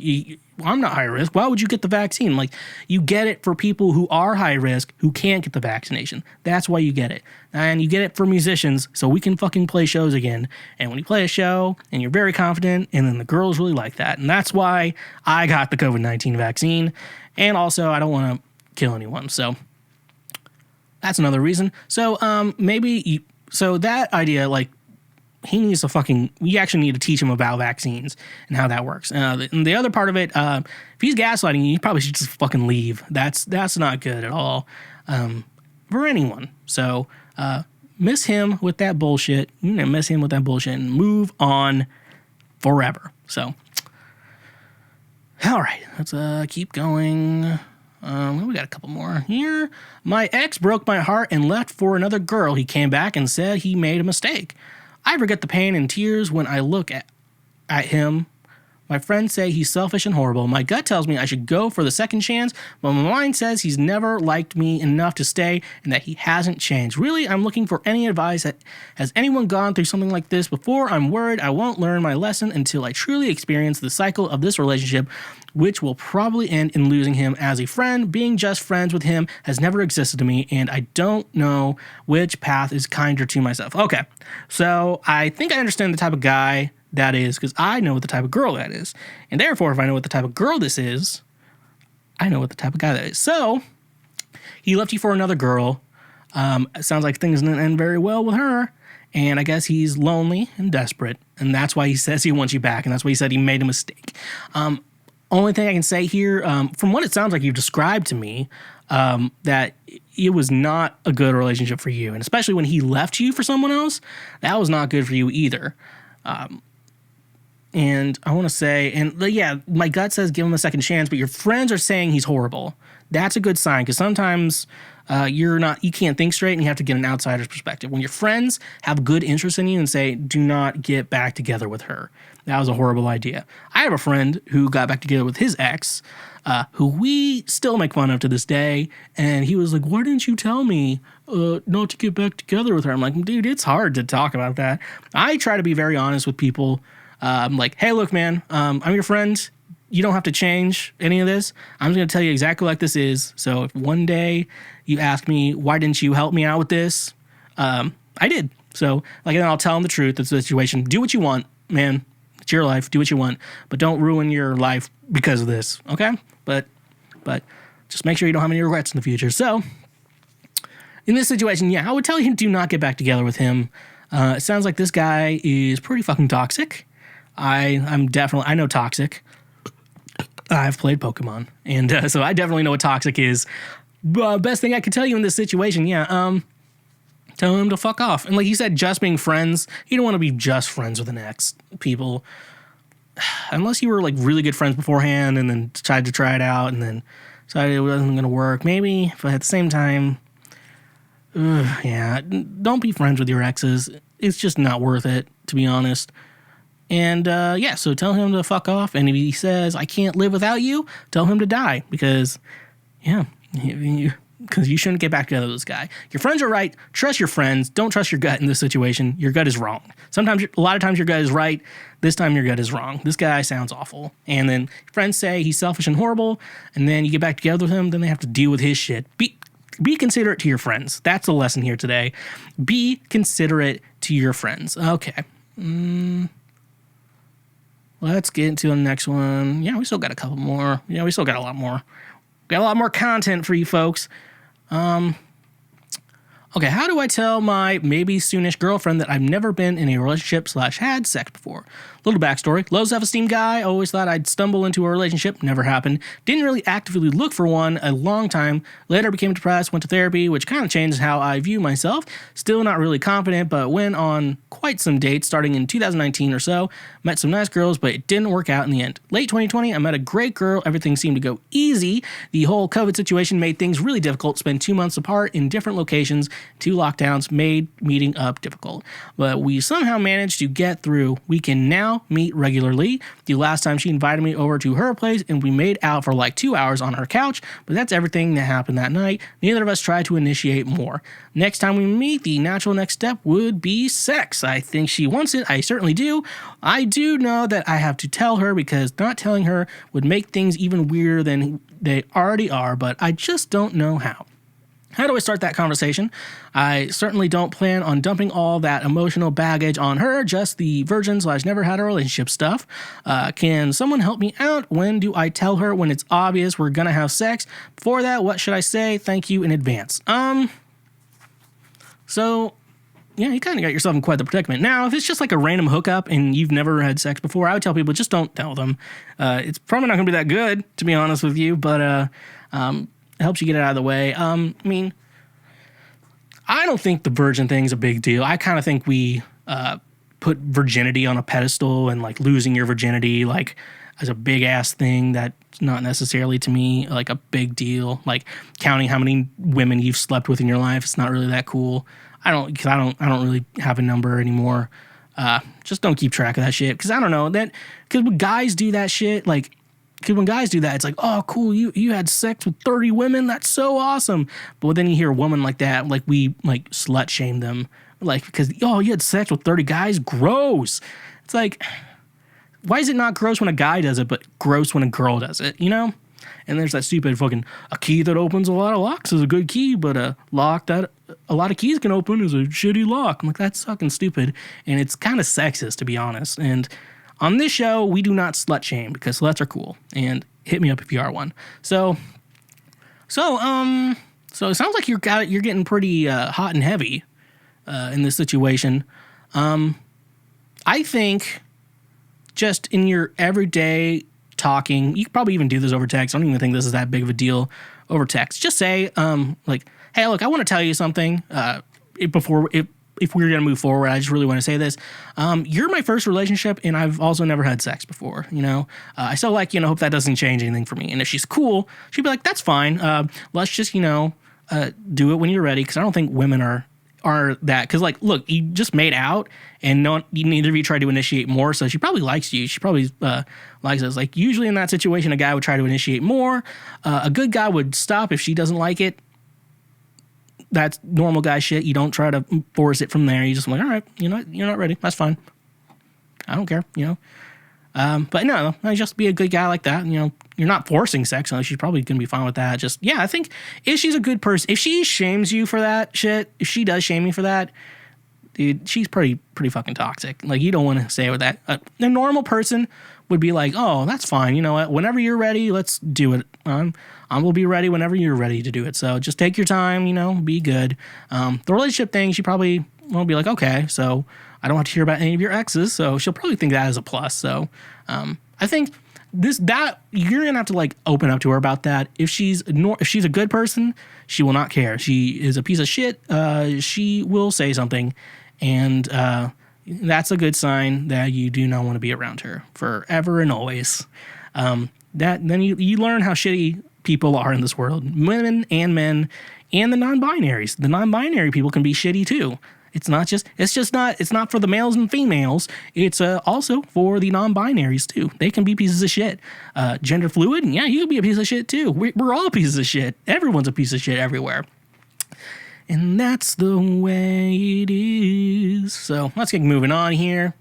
I'm not high risk. Why would you get the vaccine? Like, you get it for people who are high risk, who can't get the vaccination. That's why you get it. And you get it for musicians, so we can fucking play shows again. And when you play a show and you're very confident, and then the girls really like that. And that's why I got the COVID-19 vaccine. And also, I don't want to kill anyone. So that's another reason. So so that idea, like, we actually need to teach him about vaccines and how that works. And the other part of it, if he's gaslighting you, you probably should just fucking leave. That's not good at all for anyone. So miss him with that bullshit. Miss him with that bullshit and move on forever. So, all right, let's keep going. We got a couple more here. My ex broke my heart and left for another girl. He came back and said he made a mistake. I forget the pain and tears when I look at him. My friends say he's selfish and horrible. My gut tells me I should go for the second chance, but my mind says he's never liked me enough to stay and that he hasn't changed. Really, I'm looking for any advice. Has anyone gone through something like this before? I'm worried I won't learn my lesson until I truly experience the cycle of this relationship, which will probably end in losing him as a friend. Being just friends with him has never existed to me, and I don't know which path is kinder to myself. Okay, so I think I understand the type of guy that is, because I know what the type of girl that is. And therefore, if I know what the type of girl this is, I know what the type of guy that is. So, he left you for another girl. It sounds like things didn't end very well with her. And I guess he's lonely and desperate. And that's why he says he wants you back. And that's why he said he made a mistake. Only thing I can say here, from what it sounds like you've described to me, that it was not a good relationship for you. And especially when he left you for someone else, that was not good for you either. And I want to say, my gut says give him a second chance, but your friends are saying he's horrible. That's a good sign, because sometimes you can't think straight and you have to get an outsider's perspective. When your friends have good interest in you and say, do not get back together with her, that was a horrible idea. I have a friend who got back together with his ex, who we still make fun of to this day, and he was like, why didn't you tell me not to get back together with her? I'm like, dude, it's hard to talk about that. I try to be very honest with people. I'm like, hey, look, man, I'm your friend. you don't have to change any of this. I'm just going to tell you exactly like this is. So if one day you ask me, why didn't you help me out with this? I did. So like, and I'll tell them the truth of the situation. Do what you want, man. It's your life. Do what you want, but don't ruin your life because of this. Okay. But just make sure you don't have any regrets in the future. So in this situation, yeah, I would tell you do not get back together with him. It sounds like this guy is pretty fucking toxic. I know toxic. I've played Pokemon, and so I definitely know what toxic is. Best thing I could tell you in this situation, tell him to fuck off. And like you said, just being friends, you don't want to be just friends with an ex. People, unless you were like really good friends beforehand and then tried to try it out and then decided it wasn't going to work, maybe, but at the same time, don't be friends with your exes. It's just not worth it, to be honest. And so tell him to fuck off. And if he says, I can't live without you, tell him to die. Because, because you shouldn't get back together with this guy. Your friends are right. Trust your friends. Don't trust your gut in this situation. Your gut is wrong. A lot of times your gut is right. This time your gut is wrong. This guy sounds awful. And then friends say he's selfish and horrible. And then you get back together with him. Then they have to deal with his shit. Be considerate to your friends. That's the lesson here today. Be considerate to your friends. Okay. Let's get into the next one. Yeah, we still got a couple more. Yeah, we still got a lot more. Got a lot more content for you folks. Okay, how do I tell my maybe soonish girlfriend that I've never been in a relationship / had sex before? Little backstory. Low self-esteem guy. Always thought I'd stumble into a relationship. Never happened. Didn't really actively look for one a long time. Later became depressed. Went to therapy, which kind of changed how I view myself. Still not really confident, but went on quite some dates starting in 2019 or so. Met some nice girls, but it didn't work out in the end. Late 2020, I met a great girl. Everything seemed to go easy. The whole COVID situation made things really difficult. Spent 2 months apart in different locations. 2 lockdowns made meeting up difficult. But we somehow managed to get through. We can now meet regularly. The last time she invited me over to her place and we made out for like 2 hours on her couch, but that's everything that happened that night. Neither of us tried to initiate more. Next time we meet, the natural next step would be sex. I think she wants it. I certainly do. I do know that I have to tell her because not telling her would make things even weirder than they already are, but I just don't know how. How do I start that conversation? I certainly don't plan on dumping all that emotional baggage on her, just the virgin / never had a relationship stuff. Can someone help me out? When do I tell her when it's obvious we're gonna have sex? Before that, what should I say? Thank you in advance. So, yeah, you kind of got yourself in quite the predicament. Now, if it's just like a random hookup and you've never had sex before, I would tell people just don't tell them. It's probably not gonna be that good, to be honest with you, but helps you get it out of the way. I mean, I don't think the virgin thing's a big deal. I kind of think we put virginity on a pedestal and like losing your virginity like as a big ass thing that's not necessarily to me like a big deal. Like counting how many women you've slept with in your life, it's not really that cool. I don't really have a number anymore. Just don't keep track of that shit because I don't know that because when guys do that shit like. Because when guys do that, it's like, oh, cool, you had sex with 30 women? That's so awesome. But then you hear a woman like that, like we like slut shame them. Like, because, oh, you had sex with 30 guys? Gross. It's like, why is it not gross when a guy does it, but gross when a girl does it, you know? And there's that stupid fucking, a key that opens a lot of locks is a good key, but a lock that a lot of keys can open is a shitty lock. I'm like, that's fucking stupid. And it's kind of sexist, to be honest. And on this show, we do not slut shame because sluts are cool. And hit me up if you are one. So it sounds like you're getting pretty hot and heavy in this situation. I think just in your everyday talking, you could probably even do this over text. I don't even think this is that big of a deal over text. Just say like, hey, look, I want to tell you something if we're going to move forward, I just really want to say this. You're my first relationship, and I've also never had sex before, you know? I still like, hope that doesn't change anything for me. And if she's cool, she'd be like, that's fine. Let's just, do it when you're ready, because I don't think women are that. Because, like, look, you just made out, and neither of you tried to initiate more, so she probably likes you. She probably likes us. Like, usually in that situation, a guy would try to initiate more. A good guy would stop if she doesn't like it. That's normal guy shit. You don't try to force it from there. You just like, all right, you're not ready. That's fine. I don't care, But no, just be a good guy like that. You're not forcing sex, so she's probably going to be fine with that. Just, yeah, I think if she's a good person, if she shames you for that shit, if she does shame you for that, dude, she's pretty fucking toxic. Like, you don't want to stay with that. A normal person would be like, oh, that's fine. You know what? Whenever you're ready, let's do it. I will be ready whenever you're ready to do it. So just take your time, be good. The relationship thing, she probably won't be like, okay, so I don't have to hear about any of your exes. So she'll probably think that is a plus. So I think that you're going to have to like open up to her about that. If she's a good person, she will not care. She is a piece of shit. She will say something. And that's a good sign that you do not want to be around her forever and always. Then you learn how shitty people are in this world, women and men, and the non-binaries. The non-binary people can be shitty too. It's not for the males and females. It's also for the non-binaries too. They can be pieces of shit. Gender fluid, yeah, you can be a piece of shit too. We're all pieces of shit. Everyone's a piece of shit everywhere. And that's the way it is. So let's get moving on here.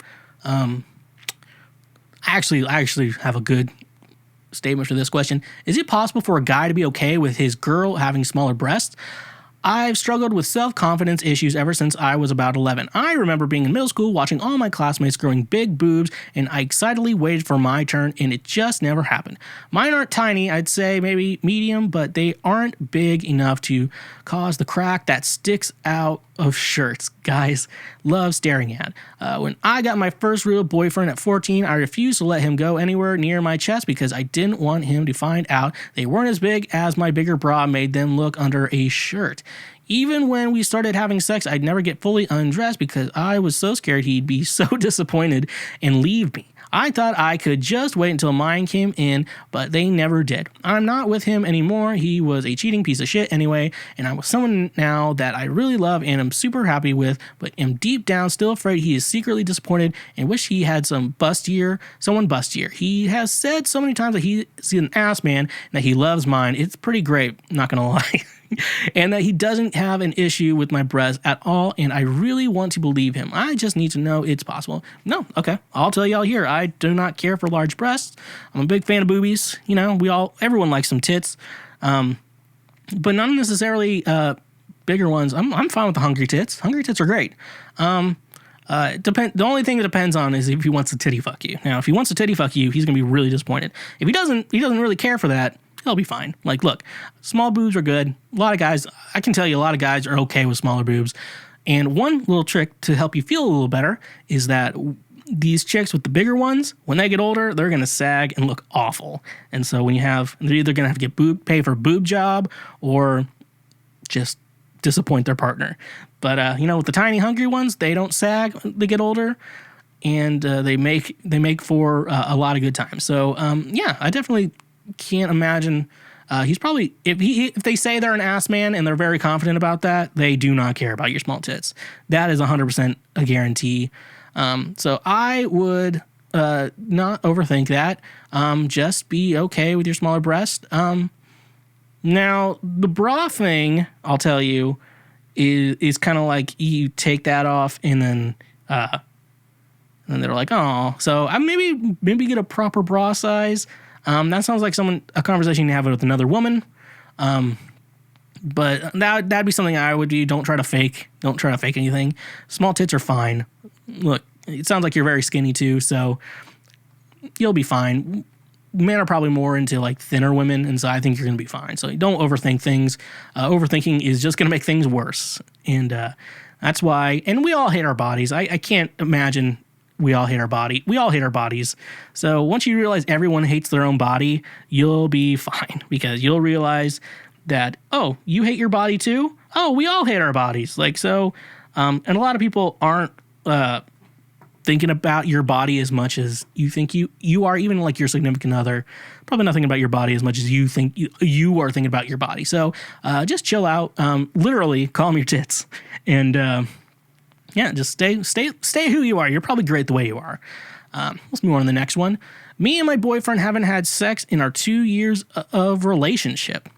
I actually have a good statement for this question. Is it possible for a guy to be okay with his girl having smaller breasts? I've struggled with self-confidence issues ever since I was about 11. I remember being in middle school watching all my classmates growing big boobs, and I excitedly waited for my turn, and it just never happened. Mine aren't tiny, I'd say maybe medium, but they aren't big enough to cause the crack that sticks out of shirts guys love staring at. When I got my first real boyfriend at 14, I refused to let him go anywhere near my chest because I didn't want him to find out they weren't as big as my bigger bra made them look under a shirt. Even when we started having sex, I'd never get fully undressed because I was so scared he'd be so disappointed and leave me. I thought I could just wait until mine came in, but they never did. I'm not with him anymore. He was a cheating piece of shit anyway, and I'm with someone now that I really love and am super happy with, but am deep down still afraid he is secretly disappointed and wish he had someone bustier. He has said so many times that he's an ass man and that he loves mine. It's pretty great, not gonna lie. And that he doesn't have an issue with my breasts at all, and I really want to believe him. I just need to know it's possible. No, okay, I'll tell y'all here. I do not care for large breasts. I'm a big fan of boobies. Everyone likes some tits, but not necessarily bigger ones. I'm fine with the hungry tits. Hungry tits are great. The only thing that depends on is if he wants to titty fuck you. Now, if he wants to titty fuck you, he's gonna be really disappointed. If he doesn't really care for that, he'll be fine. Like, look, small boobs are good. A lot of guys are okay with smaller boobs. And one little trick to help you feel a little better is that these chicks with the bigger ones, when they get older, they're going to sag and look awful. And so they're either going to have to get pay for a boob job or just disappoint their partner. But, with the tiny hungry ones, they don't sag, they get older. And they make for a lot of good times. So, I definitely can't imagine. He's probably, if they say they're an ass man and they're very confident about that, they do not care about your small tits. That is 100% a guarantee. So I would not overthink that. Just be okay with your smaller breast. Now the bra thing, I'll tell you, is kind of like you take that off and then they're like, oh, so I maybe get a proper bra size. That sounds like a conversation you have with another woman. But that'd be something I would do. Don't try to fake anything. Small tits are fine. Look, it sounds like you're very skinny too, so you'll be fine. Men are probably more into like thinner women, and so I think you're going to be fine. So don't overthink things. Overthinking is just going to make things worse. And that's why, and we all hate our bodies. I can't imagine. We all hate our bodies. So once you realize everyone hates their own body, you'll be fine because you'll realize that, oh, you hate your body too? Oh, we all hate our bodies. Like, so, and a lot of people aren't thinking about your body as much as you think you are, even like your significant other. Probably not thinking about your body as much as you think you are thinking about your body. So just chill out. Literally, calm your tits. And, yeah, just stay who you are. You're probably great the way you are. Let's move on to the next one. Me and my boyfriend haven't had sex in our 2 years of relationship.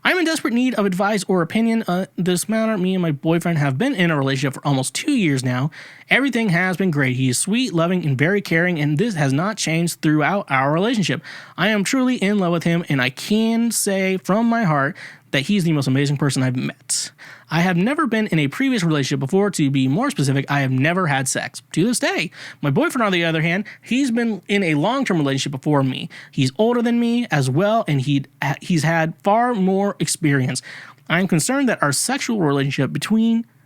I'm in desperate need of advice or opinion on this matter. Me and my boyfriend have been in a relationship for almost 2 years now. Everything has been great. He is sweet, loving, and very caring, and this has not changed throughout our relationship. I am truly in love with him, and I can say from my heart that he's the most amazing person I've met. I have never been in a previous relationship before. To be more specific, I have never had sex. To this day. My boyfriend, on the other hand, he's been in a long-term relationship before me. He's older than me as well, and he's had far more experience. I'm concerned that our sexual relationship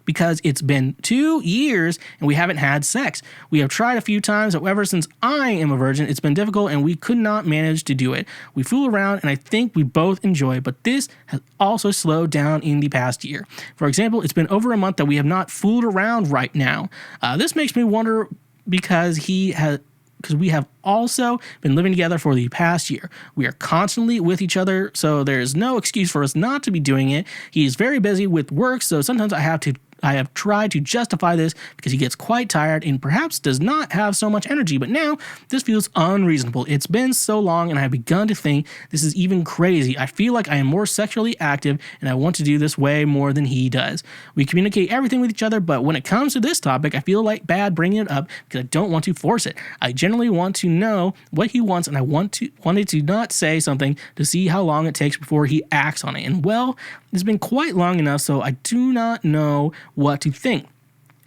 because it's been 2 years and we haven't had sex. We have tried a few times, however, since I am a virgin, it's been difficult and we could not manage to do it. We fool around and I think we both enjoy, but this has also slowed down in the past year. For example, it's been over a month that we have not fooled around right now. This makes me wonder because we have also been living together for the past year. We are constantly with each other, so there is no excuse for us not to be doing it. He is very busy with work, so sometimes I have tried to justify this because he gets quite tired and perhaps does not have so much energy, but now this feels unreasonable. It's been so long and I've begun to think this is even crazy. I feel like I am more sexually active and I want to do this way more than he does. We communicate everything with each other, but when it comes to this topic, I feel like bad bringing it up because I don't want to force it. I generally want to know what he wants and I wanted to not say something to see how long it takes before he acts on it. And well, it's been quite long enough, so I do not know what to think.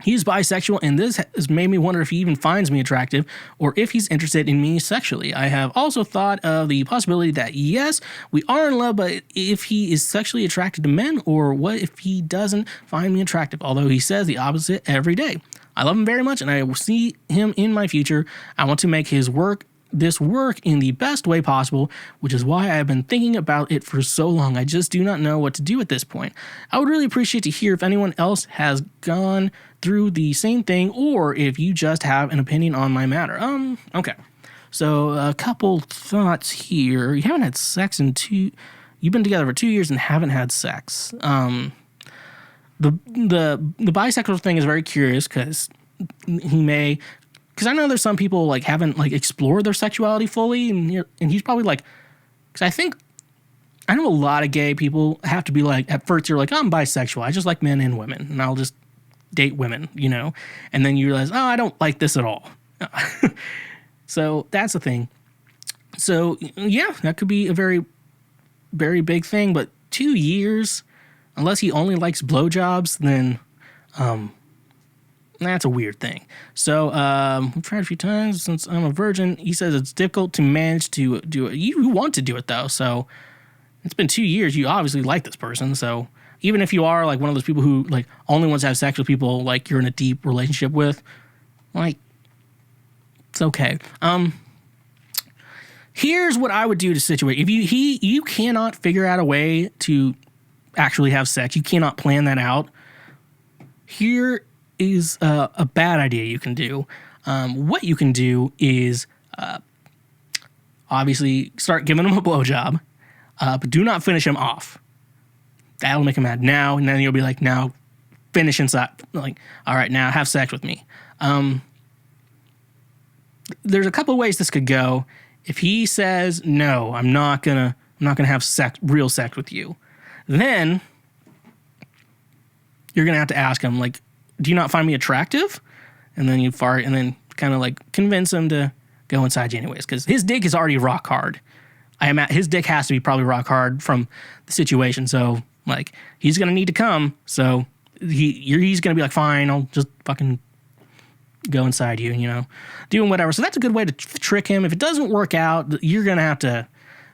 He's bisexual, and this has made me wonder if he even finds me attractive or if he's interested in me sexually. I have also thought of the possibility that, yes, we are in love, but if he is sexually attracted to men, or what if he doesn't find me attractive, although he says the opposite every day. I love him very much, and I will see him in my future. I want to make this work in the best way possible, which is why I've been thinking about it for so long. I just do not know what to do at this point. I would really appreciate to hear if anyone else has gone through the same thing or if you just have an opinion on my matter. Okay. So a couple thoughts here. You haven't had sex you've been together for 2 years and haven't had sex. The bisexual thing is very curious because I know there's some people like haven't like explored their sexuality fully, and he's probably like, because I know a lot of gay people have to be like, at first you're like, I'm bisexual, I just like men and women, and I'll just date women, and then you realize, oh, I don't like this at all. So that's the thing. So yeah, that could be a very, very big thing, but 2 years, unless he only likes blowjobs, then that's a weird thing. So I've tried a few times since I'm a virgin. He says it's difficult to manage to do it. You want to do it, though. So it's been 2 years. You obviously like this person. So even if you are like one of those people who like only wants to have sex with people like you're in a deep relationship with, like, it's okay. Here's what I would do to situate. If you cannot figure out a way to actually have sex, you cannot plan that out, here is a bad idea you can do. What you can do is obviously start giving him a blowjob, but do not finish him off. That'll make him mad now, and then you'll be like, now finish inside. Like, all right, now have sex with me. There's a couple of ways this could go. If he says no, I'm not gonna have real sex with you, then you're gonna have to ask him, like, do you not find me attractive? And then you fart, and then kind of like convince him to go inside you anyways, because his dick is already rock hard. His dick has to be probably rock hard from the situation. So like he's gonna need to come. So he's gonna be like, fine, I'll just fucking go inside you, doing whatever. So that's a good way to trick him. If it doesn't work out, you're gonna have to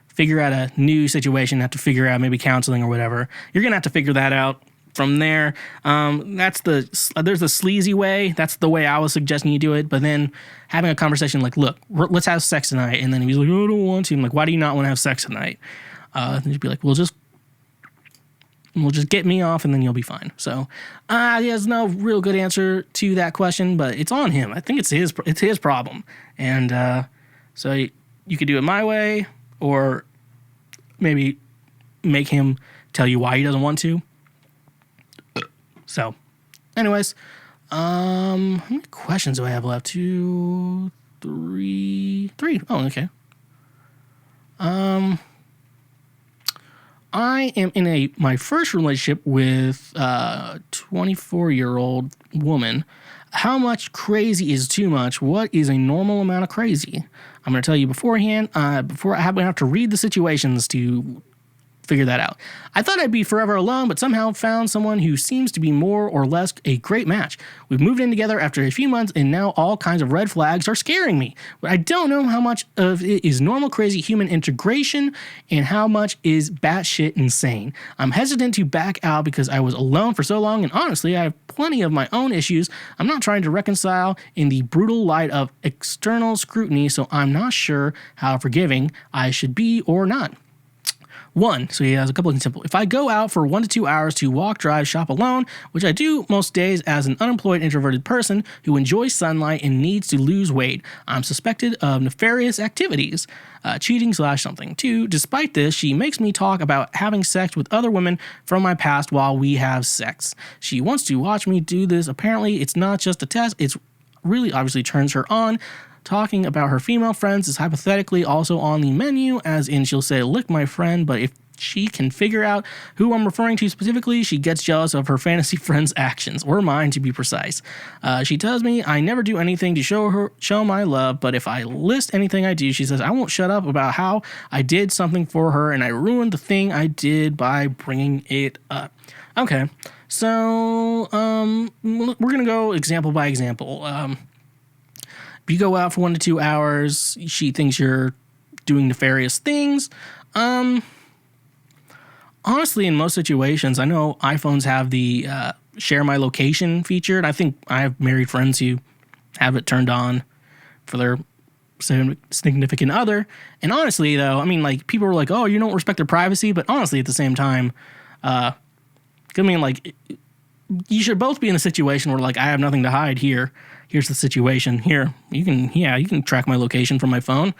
figure out a new situation. Have to figure out maybe counseling or whatever. You're gonna have to figure that out. From there, there's the sleazy way. That's the way I was suggesting you do it. But then having a conversation like, look, let's have sex tonight. And then he's like, oh, I don't want to. I'm like, why do you not want to have sex tonight? And you'd be like, we'll just get me off and then you'll be fine. So there's no real good answer to that question, but it's on him. I think it's his problem. And so you could do it my way, or maybe make him tell you why he doesn't want to. So, anyways, how many questions do I have left? 2, 3. Oh, okay. I am in my first relationship with a 24-year-old woman. How much crazy is too much? What is a normal amount of crazy? I'm going to tell you beforehand, before I have to read the situations to figure that out. I thought I'd be forever alone, but somehow found someone who seems to be more or less a great match. We've moved in together after a few months, and now all kinds of red flags are scaring me. But I don't know how much of it is normal, crazy human integration and how much is batshit insane. I'm hesitant to back out because I was alone for so long, and honestly, I have plenty of my own issues I'm not trying to reconcile in the brutal light of external scrutiny, so I'm not sure how forgiving I should be or not. 1, so he has a couple of examples. If I go out for 1 to 2 hours to walk, drive, shop alone, which I do most days as an unemployed introverted person who enjoys sunlight and needs to lose weight, I'm suspected of nefarious activities, cheating / something. 2, despite this, she makes me talk about having sex with other women from my past while we have sex. She wants to watch me do this. Apparently, it's not just a test, it's really obviously turns her on. Talking about her female friends is hypothetically also on the menu, as in she'll say, lick my friend, but if she can figure out who I'm referring to specifically, she gets jealous of her fantasy friend's actions, or mine to be precise. She tells me I never do anything to show my love, but if I list anything I do, she says I won't shut up about how I did something for her and I ruined the thing I did by bringing it up. Okay, so we're going to go example by example. You go out for 1 to 2 hours. She thinks you're doing nefarious things. Honestly, in most situations, I know iPhones have the share my location feature. And I think I have married friends who have it turned on for their significant other. And honestly, though, I mean, like, people were like, oh, you don't respect their privacy. But honestly, at the same time, I mean, like, you should both be in a situation where, like, I have nothing to hide here. Here's the situation. Here, you can track my location from my phone.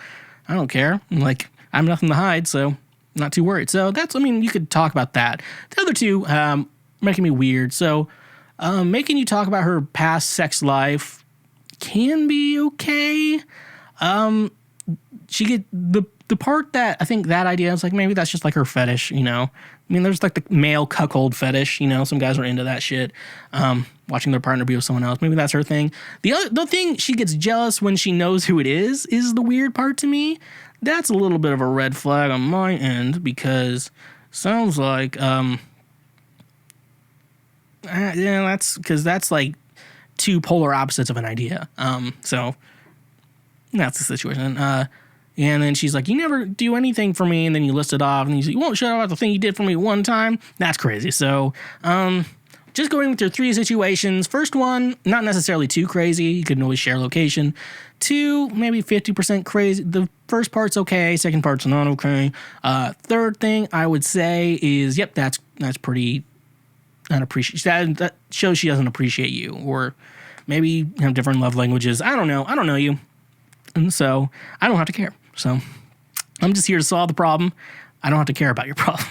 I don't care. Like, I have nothing to hide, so not too worried. So you could talk about that. The other two, making me weird. So, making you talk about her past sex life can be okay. She get the part that I think that idea is like, maybe that's just like her fetish, you know? I mean, there's like the male cuckold fetish, you know, some guys are into that shit. Watching their partner be with someone else. Maybe that's her thing. The thing she gets jealous when she knows who it is the weird part to me. That's a little bit of a red flag on my end because sounds like, that's like two polar opposites of an idea. So that's the situation. And then she's like, you never do anything for me. And then you list it off and you say, you won't shut up about the thing you did for me one time. That's crazy. So, just going with your 3 situations. First one, not necessarily too crazy. You can always share location. 2, maybe 50% crazy. The first part's okay. Second part's not okay. Third thing I would say is, yep, that's pretty unappreciated. That shows she doesn't appreciate you, or maybe you have different love languages. I don't know you. And so I don't have to care. So I'm just here to solve the problem. I don't have to care about your problem.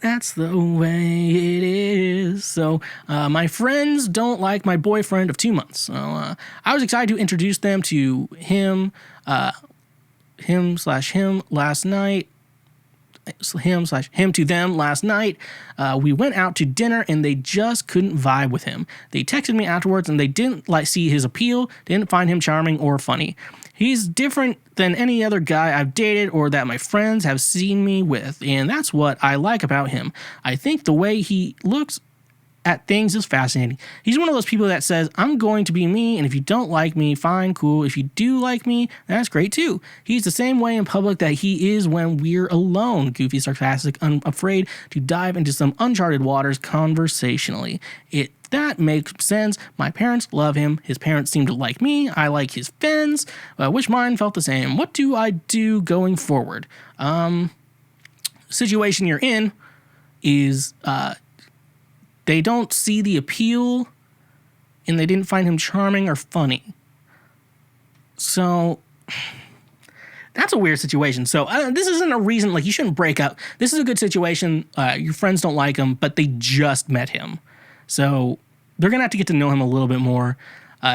That's the way it is. So my friends don't like my boyfriend of 2 months. So I was excited to introduce them to him last night. Him to them last night. We went out to dinner and they just couldn't vibe with him. They texted me afterwards and they didn't see his appeal, didn't find him charming or funny. He's different than any other guy I've dated or that my friends have seen me with, and that's what I like about him. I think the way he looks at things is fascinating. He's one of those people that says, I'm going to be me, and if you don't like me, fine, cool. If you do like me, that's great too. He's the same way in public that he is when we're alone. Goofy, sarcastic, unafraid to dive into some uncharted waters conversationally. That makes sense. My parents love him. His parents seem to like me. I like his friends. Wish mine felt the same. What do I do going forward? Situation you're in is they don't see the appeal and they didn't find him charming or funny. So that's a weird situation. So this isn't a reason, like, you shouldn't break up. This is a good situation. Your friends don't like him, but they just met him. So they're going to have to get to know him a little bit more.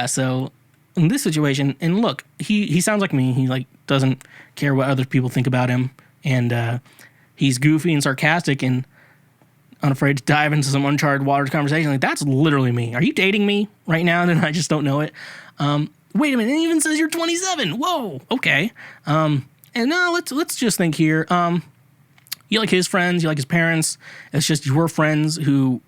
So in this situation, and look, he sounds like me. He, like, doesn't care what other people think about him. And he's goofy and sarcastic and unafraid to dive into some uncharted waters conversation. Like, that's literally me. Are you dating me right now and I just don't know it? Wait a minute, it even says you're 27. Whoa, okay. And now let's just think here. You like his friends, you like his parents. It's just your friends who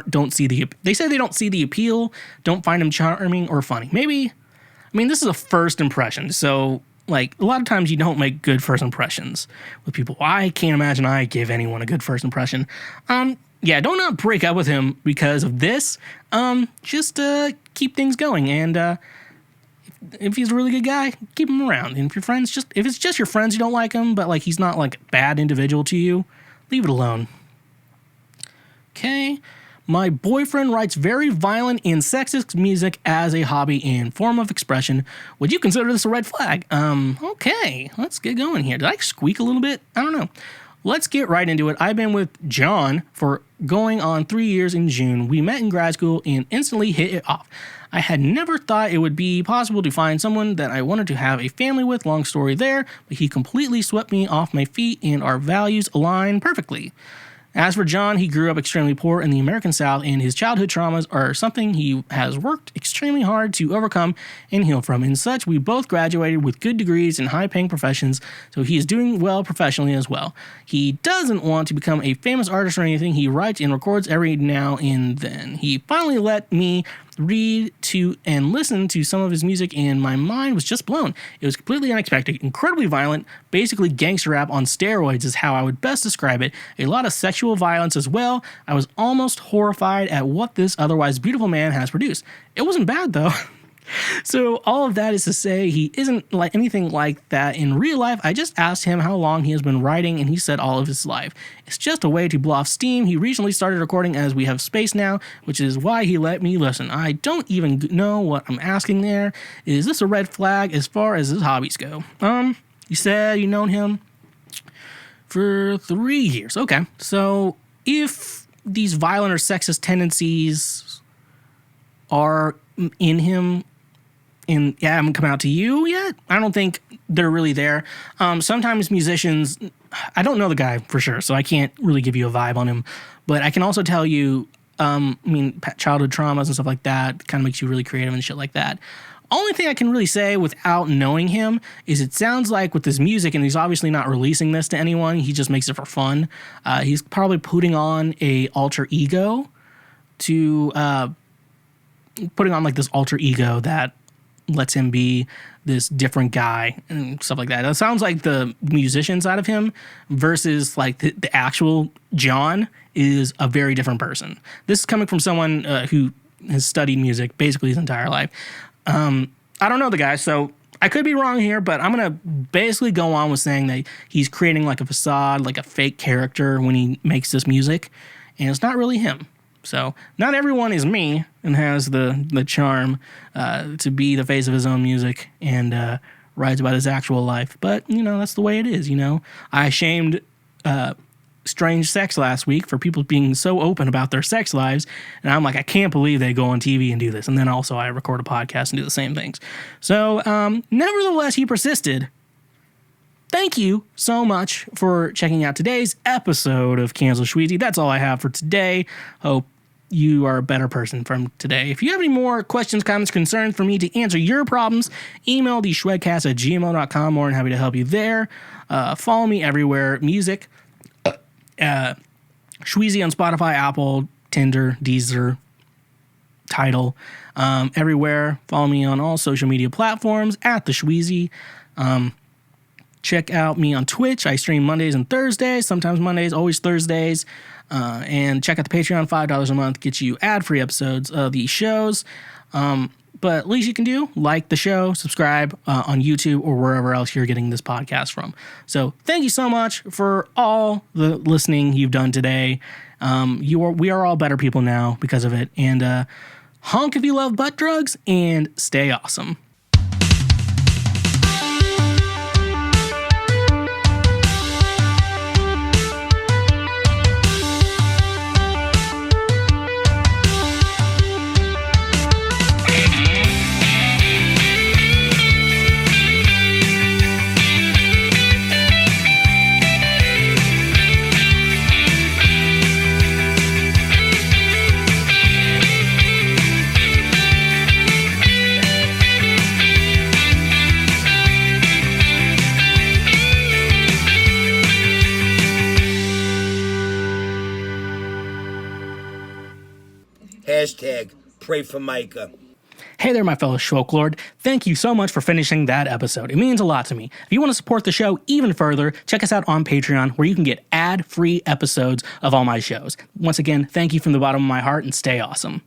don't see they say they don't see the appeal, don't find him charming or funny. Maybe, I mean, this is a first impression, so like a lot of times you don't make good first impressions with people. I can't imagine I give anyone a good first impression. Yeah, don't not break up with him because of this. Just keep things going, and if he's a really good guy, keep him around. And if it's just your friends you don't like him, but like he's not like a bad individual to you, leave it alone. Okay. My boyfriend writes very violent and sexist music as a hobby and form of expression. Would you consider this a red flag? Okay, let's get going here. Did I squeak a little bit? I don't know. Let's get right into it. I've been with John for going on 3 years in June. We met in grad school and instantly hit it off. I had never thought it would be possible to find someone that I wanted to have a family with. Long story there, but he completely swept me off my feet and our values align perfectly. As for John, he grew up extremely poor in the American South, and his childhood traumas are something he has worked extremely hard to overcome and heal from. And such, we both graduated with good degrees in high-paying professions, so he is doing well professionally as well. He doesn't want to become a famous artist or anything. He writes and records every now and then. He finally let me read to and listen to some of his music, and my mind was just blown. It was completely unexpected, incredibly violent, basically gangster rap on steroids is how I would best describe it. A lot of sexual violence as well. I was almost horrified at what this otherwise beautiful man has produced. It wasn't bad though. So all of that is to say he isn't like anything like that in real life. I just asked him how long he has been writing, and he said all of his life. It's just a way to blow off steam. He recently started recording as we have space now, which is why he let me listen. I don't even know what I'm asking there. Is this a red flag as far as his hobbies go? You said you known him for 3 years. Okay, so if these violent or sexist tendencies are in him, and yeah, haven't come out to you yet, I don't think they're really there. Sometimes musicians, I don't know the guy for sure, so I can't really give you a vibe on him, but I can also tell you, childhood traumas and stuff like that kind of makes you really creative and shit like that. Only thing I can really say without knowing him is it sounds like with his music, and he's obviously not releasing this to anyone, he just makes it for fun. He's probably putting on a alter ego that lets him be this different guy and stuff like that. It sounds like the musician side of him versus like the actual John is a very different person. This is coming from someone who has studied music basically his entire life. I don't know the guy, so I could be wrong here, but I'm going to basically go on with saying that he's creating like a facade, like a fake character when he makes this music, and it's not really him. So not everyone is me and has the charm to be the face of his own music and writes about his actual life. But, that's the way it is, I shamed strange sex last week for people being so open about their sex lives. And I'm like, I can't believe they go on TV and do this. And then also I record a podcast and do the same things. So nevertheless, he persisted. Thank you so much for checking out today's episode of Cancel Schweezy. That's all I have for today. Hope you are a better person from today. If you have any more questions, comments, concerns for me to answer your problems, email the shwedcast@gmail.com. More than happy to help you there. Follow me everywhere. Music, Schweezy on Spotify, Apple, Tinder, Deezer, Tidal, everywhere. Follow me on all social media platforms at the Schweezy. Check out me on Twitch. I stream Mondays and Thursdays, sometimes Mondays, always Thursdays. And check out the Patreon, $5 a month gets you ad-free episodes of these shows. But least you can do, like the show, subscribe on YouTube or wherever else you're getting this podcast from. So thank you so much for all the listening you've done today. We are all better people now because of it. And honk if you love butt drugs, and stay awesome. Hashtag pray for Micah. Hey there, my fellow Schwoklord. Thank you so much for finishing that episode. It means a lot to me. If you want to support the show even further, check us out on Patreon, where you can get ad-free episodes of all my shows. Once again, thank you from the bottom of my heart, and stay awesome.